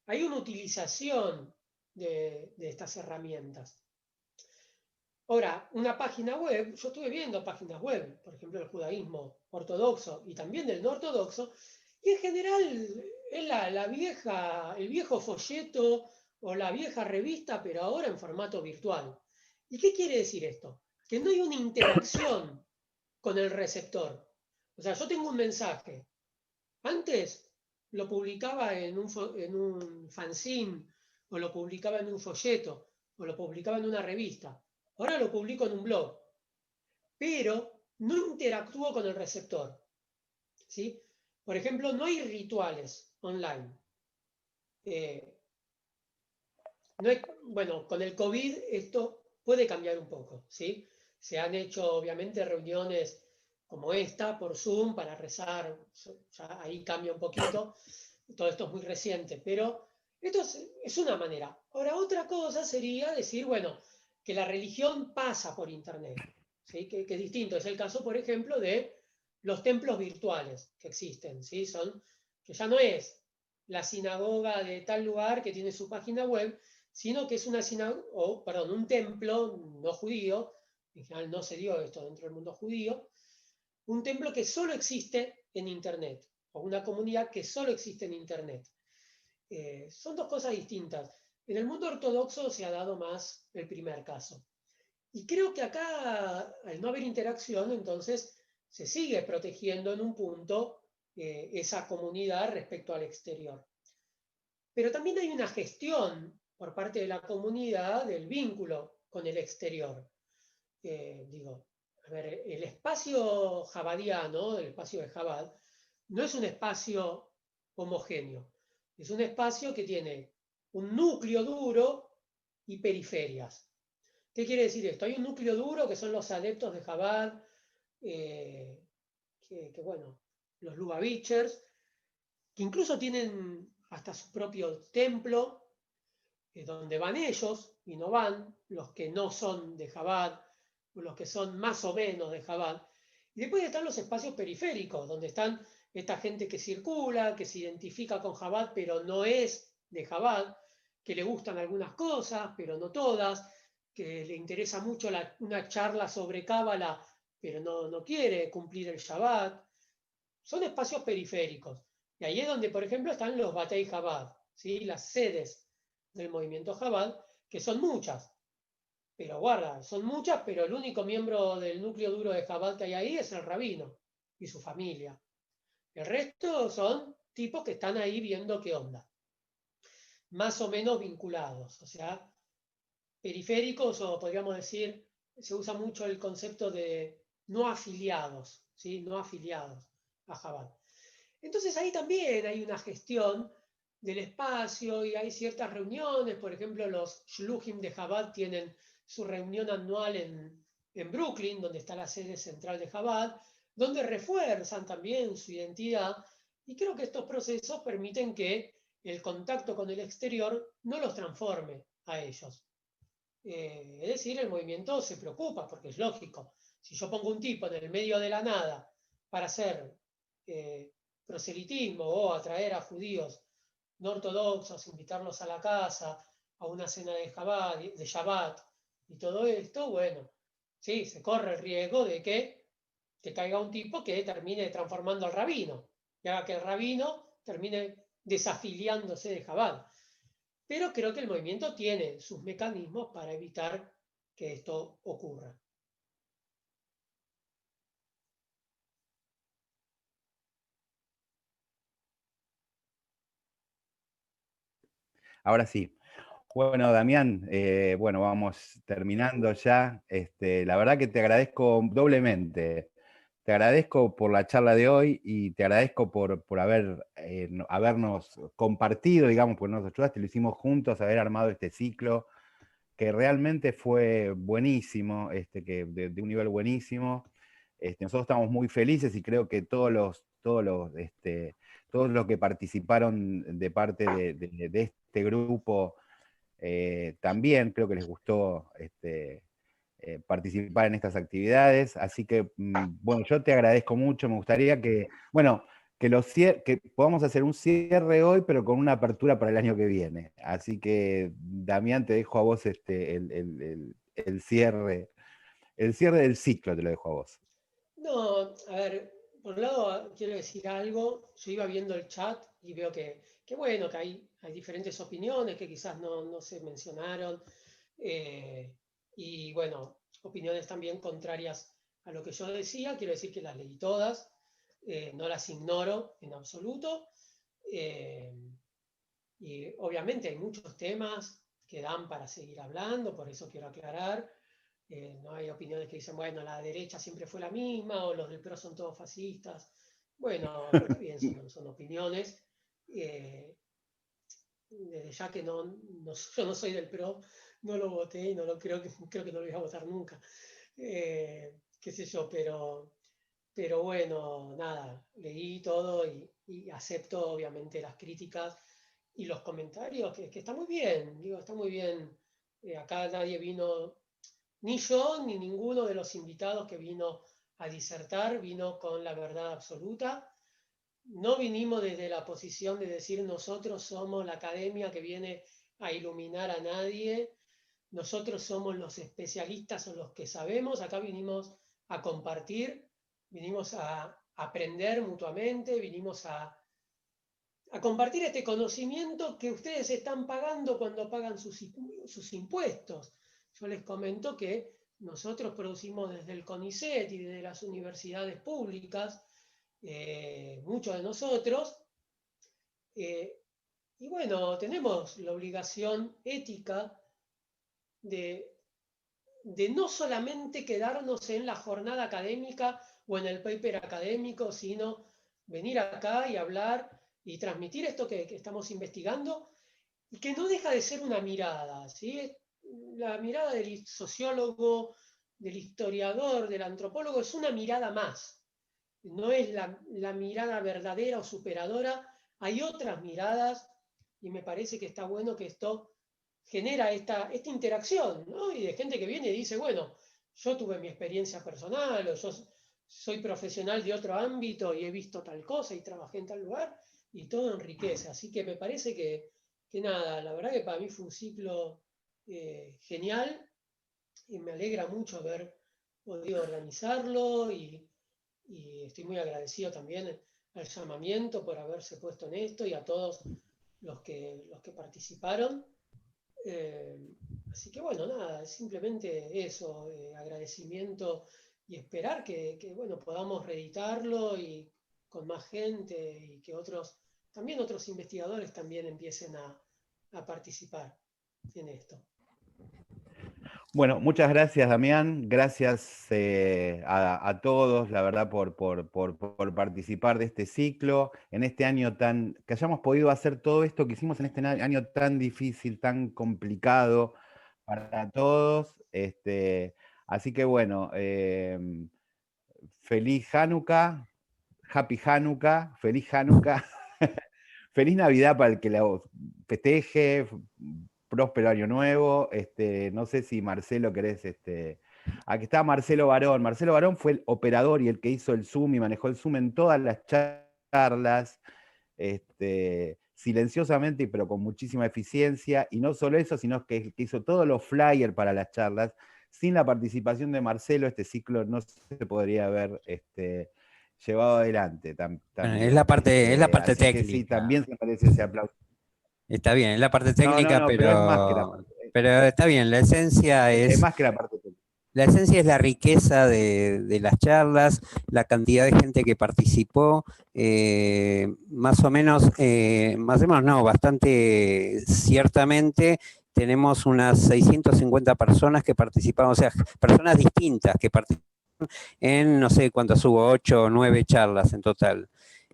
Hay una utilización de estas herramientas. Ahora, una página web, yo estuve viendo páginas web, por ejemplo, del judaísmo ortodoxo y también del no ortodoxo, y en general es el viejo folleto o la vieja revista, pero ahora en formato virtual. ¿Y qué quiere decir esto? Que no hay una interacción con el receptor. O sea, yo tengo un mensaje. Antes lo publicaba en un fanzine, o lo publicaba en un folleto, o lo publicaba en una revista. Ahora lo publico en un blog, pero no interactúo con el receptor, ¿sí? Por ejemplo, no hay rituales online. Bueno, con el COVID esto puede cambiar un poco, ¿sí? Se han hecho obviamente reuniones como esta por Zoom para rezar, ya ahí cambia un poquito, todo esto es muy reciente, pero esto es una manera. Ahora, otra cosa sería decir, bueno, que la religión pasa por Internet, ¿sí? Que es distinto. Es el caso, por ejemplo, de los templos virtuales que existen, ¿sí? Que ya no es la sinagoga de tal lugar que tiene su página web, sino que es un templo no judío, en general no se dio esto dentro del mundo judío, un templo que solo existe en Internet, o una comunidad que solo existe en Internet. Son dos cosas distintas. En el mundo ortodoxo se ha dado más el primer caso. Y creo que acá, al no haber interacción, entonces se sigue protegiendo en un punto esa comunidad respecto al exterior. Pero también hay una gestión por parte de la comunidad del vínculo con el exterior. A ver, el espacio jabadiano, el espacio de Jabad, no es un espacio homogéneo. Es un espacio que tiene un núcleo duro y periferias. ¿Qué quiere decir esto? Hay un núcleo duro que son los adeptos de Jabad, bueno, los Lubavitchers, que incluso tienen hasta su propio templo, donde van ellos y no van los que no son de Jabad, o los que son más o menos de Jabad. Y después están los espacios periféricos, donde están esta gente que circula, que se identifica con Jabad, pero no es de Jabad, que le gustan algunas cosas, pero no todas, que le interesa mucho una charla sobre Cábala, pero no quiere cumplir el Shabbat. Son espacios periféricos. Y ahí es donde, por ejemplo, están los Batei Jabad, ¿sí? Las sedes del movimiento Jabad, que son muchas. Pero guarda, son muchas, pero el único miembro del núcleo duro de Jabad que hay ahí es el rabino y su familia. El resto son tipos que están ahí viendo qué onda. Más o menos vinculados, o sea, periféricos, o podríamos decir, se usa mucho el concepto de no afiliados, ¿sí? No afiliados a Jabad. Entonces ahí también hay una gestión del espacio y hay ciertas reuniones, por ejemplo, los Shluchim de Jabad tienen su reunión anual en Brooklyn, donde está la sede central de Jabad, donde refuerzan también su identidad, y creo que estos procesos permiten que el contacto con el exterior no los transforme a ellos. Es decir, el movimiento se preocupa, porque es lógico. Si yo pongo un tipo en el medio de la nada para hacer proselitismo o atraer a judíos no ortodoxos, invitarlos a la casa, a una cena de Shabbat y todo esto, bueno, sí, se corre el riesgo de que te caiga un tipo que termine transformando al rabino, y haga que el rabino termine desafiliándose de Chabad. Pero creo que el movimiento tiene sus mecanismos para evitar que esto ocurra. Ahora sí. Bueno, Damián, bueno, vamos terminando ya. La verdad que te agradezco doblemente. Te agradezco por la charla de hoy y te agradezco por habernos compartido, digamos, porque nos ayudaste, lo hicimos juntos, haber armado este ciclo, que realmente fue buenísimo, de un nivel buenísimo. Nosotros estamos muy felices y creo que todos los que participaron de parte de este grupo también creo que les gustó participar en estas actividades. Así que, bueno, yo te agradezco mucho. Me gustaría que, bueno, que podamos hacer un cierre hoy, pero con una apertura para el año que viene. Así que, Damián, te dejo a vos el cierre del ciclo, te lo dejo a vos. No, a ver, por un lado quiero decir algo. Yo iba viendo el chat y veo que bueno, que hay diferentes opiniones que quizás no se mencionaron. Y bueno, opiniones también contrarias a lo que yo decía. Quiero decir que las leí todas, no las ignoro en absoluto. Y obviamente hay muchos temas que dan para seguir hablando, por eso quiero aclarar. No hay opiniones que dicen, bueno, la derecha siempre fue la misma, o los del PRO son todos fascistas. Bueno, pero está bien, son opiniones. Desde ya que yo no soy del PRO, no lo voté y no lo creo que no lo voy a votar nunca. Qué sé yo, pero bueno, nada, leí todo y acepto obviamente las críticas y los comentarios, que está muy bien, digo, está muy bien. Acá nadie vino, ni yo ni ninguno de los invitados que vino a disertar, vino con la verdad absoluta. No vinimos desde la posición de decir nosotros somos la academia que viene a iluminar a nadie, nosotros somos los especialistas o los que sabemos. Acá vinimos a compartir, vinimos a aprender mutuamente, vinimos a compartir este conocimiento que ustedes están pagando cuando pagan sus impuestos. Yo les comento que nosotros producimos desde el CONICET y desde las universidades públicas, muchos de nosotros, y bueno, tenemos la obligación ética de no solamente quedarnos en la jornada académica o en el paper académico, sino venir acá y hablar y transmitir esto que estamos investigando, y que no deja de ser una mirada, ¿sí? La mirada del sociólogo, del historiador, del antropólogo, es una mirada más. No es la mirada verdadera o superadora. Hay otras miradas y me parece que está bueno que esto genera esta interacción, ¿no? Y de gente que viene y dice, bueno, yo tuve mi experiencia personal, o yo soy profesional de otro ámbito y he visto tal cosa y trabajé en tal lugar, y todo enriquece. Así que me parece que nada, la verdad que para mí fue un ciclo genial y me alegra mucho haber podido organizarlo y estoy muy agradecido también al llamamiento por haberse puesto en esto y a todos los que participaron. Así que bueno, nada, simplemente eso, agradecimiento y esperar que bueno, podamos reeditarlo y con más gente y que también otros investigadores también empiecen a participar en esto. Bueno, muchas gracias, Damián. Gracias a todos, la verdad, por participar de este ciclo, en este año que hayamos podido hacer todo esto que hicimos en este año tan difícil, tan complicado para todos. Así que bueno, feliz Hanukkah, Happy Hanukkah, feliz Hanukkah. Feliz Navidad para el que la festeje, próspero año nuevo. No sé si Marcelo querés. Aquí está Marcelo Barón. Marcelo Barón fue el operador y el que hizo el Zoom y manejó el Zoom en todas las charlas, silenciosamente, pero con muchísima eficiencia. Y no solo eso, sino que hizo todos los flyers para las charlas. Sin la participación de Marcelo, este ciclo no se podría haber llevado adelante. Bueno, también. es la parte Así que técnica. sí, también se merece ese aplauso. Está bien, es la parte técnica, No, pero es más que la parte. pero está bien, la esencia Es más que la parte técnica. La esencia es la riqueza de las charlas, la cantidad de gente que participó, más o menos no, bastante ciertamente tenemos unas 650 personas que participaron, o sea, personas distintas que participaron en, no sé cuántas hubo, 8 o 9 charlas en total.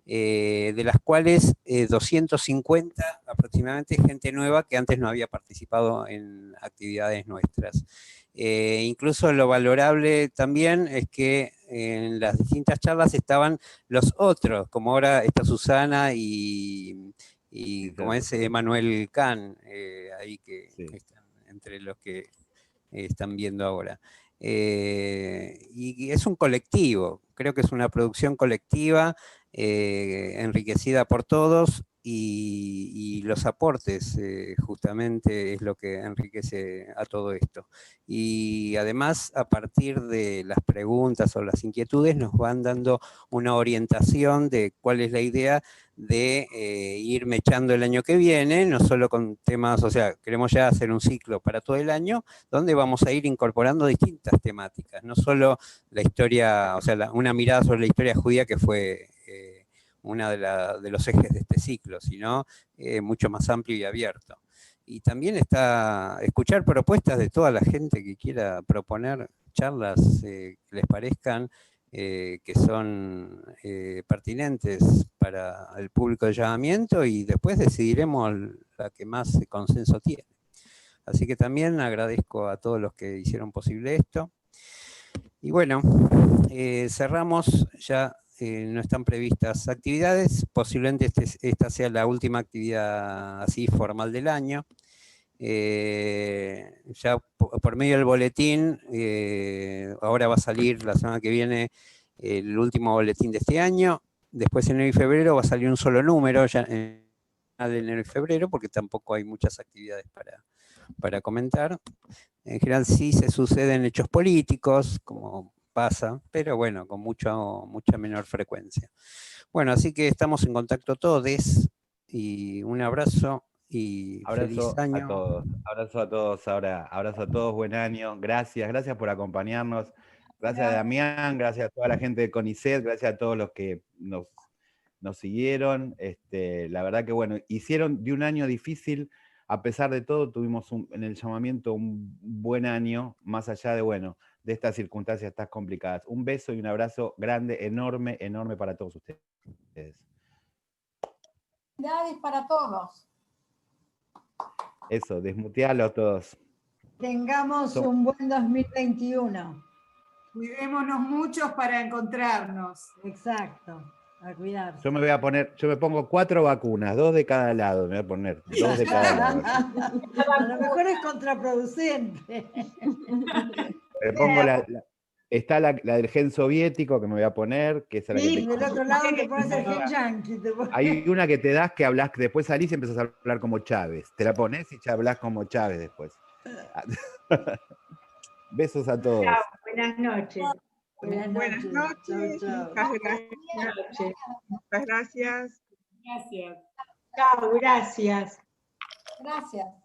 De las cuales 250 aproximadamente gente nueva que antes no había participado en actividades nuestras. Incluso lo valorable también es que en las distintas charlas estaban los otros, como ahora está Susana y como es Manuel Kahn, ahí que están entre los que están viendo ahora. Y es un colectivo, creo que es una producción colectiva, enriquecida por todos y los aportes justamente es lo que enriquece a todo esto. Y además a partir de las preguntas o las inquietudes nos van dando una orientación de cuál es la idea de ir mechando el año que viene, no solo con temas, o sea, queremos ya hacer un ciclo para todo el año, donde vamos a ir incorporando distintas temáticas, no solo la historia, o sea, una mirada sobre la historia judía que fue una de los ejes de este ciclo, sino mucho más amplio y abierto. Y también está escuchar propuestas de toda la gente que quiera proponer charlas que les parezcan que son pertinentes para el público de llamamiento y después decidiremos la que más consenso tiene. Así que también agradezco a todos los que hicieron posible esto. Y bueno, cerramos ya. No están previstas actividades, posiblemente esta sea la última actividad así formal del año. Ya por medio del boletín, ahora va a salir la semana que viene el último boletín de este año, después en enero y febrero va a salir un solo número, ya en enero y febrero, porque tampoco hay muchas actividades para comentar. En general sí se suceden hechos políticos, como pasa, pero bueno, con mucha menor frecuencia. Bueno, así que estamos en contacto todos y un abrazo y feliz año. Abrazo a todos, abrazo a todos, buen año, gracias por acompañarnos, gracias a Damián, gracias a toda la gente de CONICET, gracias a todos los que nos siguieron, la verdad que bueno, hicieron de un año difícil. A pesar de todo, tuvimos en el llamamiento un buen año, más allá de estas circunstancias tan complicadas. Un beso y un abrazo grande, enorme para todos ustedes. Felicidades para todos. Eso, desmutealo a todos. Tengamos un buen 2021. Cuidémonos muchos para encontrarnos. Exacto. A cuidarse. Yo me pongo 4 vacunas, 2 de cada lado, me voy a poner, 2 de cada lado. A lo mejor es contraproducente. Me pongo está la del gen soviético que me voy a poner, que es la Sí, que del otro lado te pones el gen yankee. Hay una que te das que hablas, que después salís y empezás a hablar como Chávez. Te la pones y ya hablas como Chávez después. Besos a todos. Chao, buenas noches. Buenas noches. Chau. Muchas gracias. Gracias. Chao, gracias. Gracias.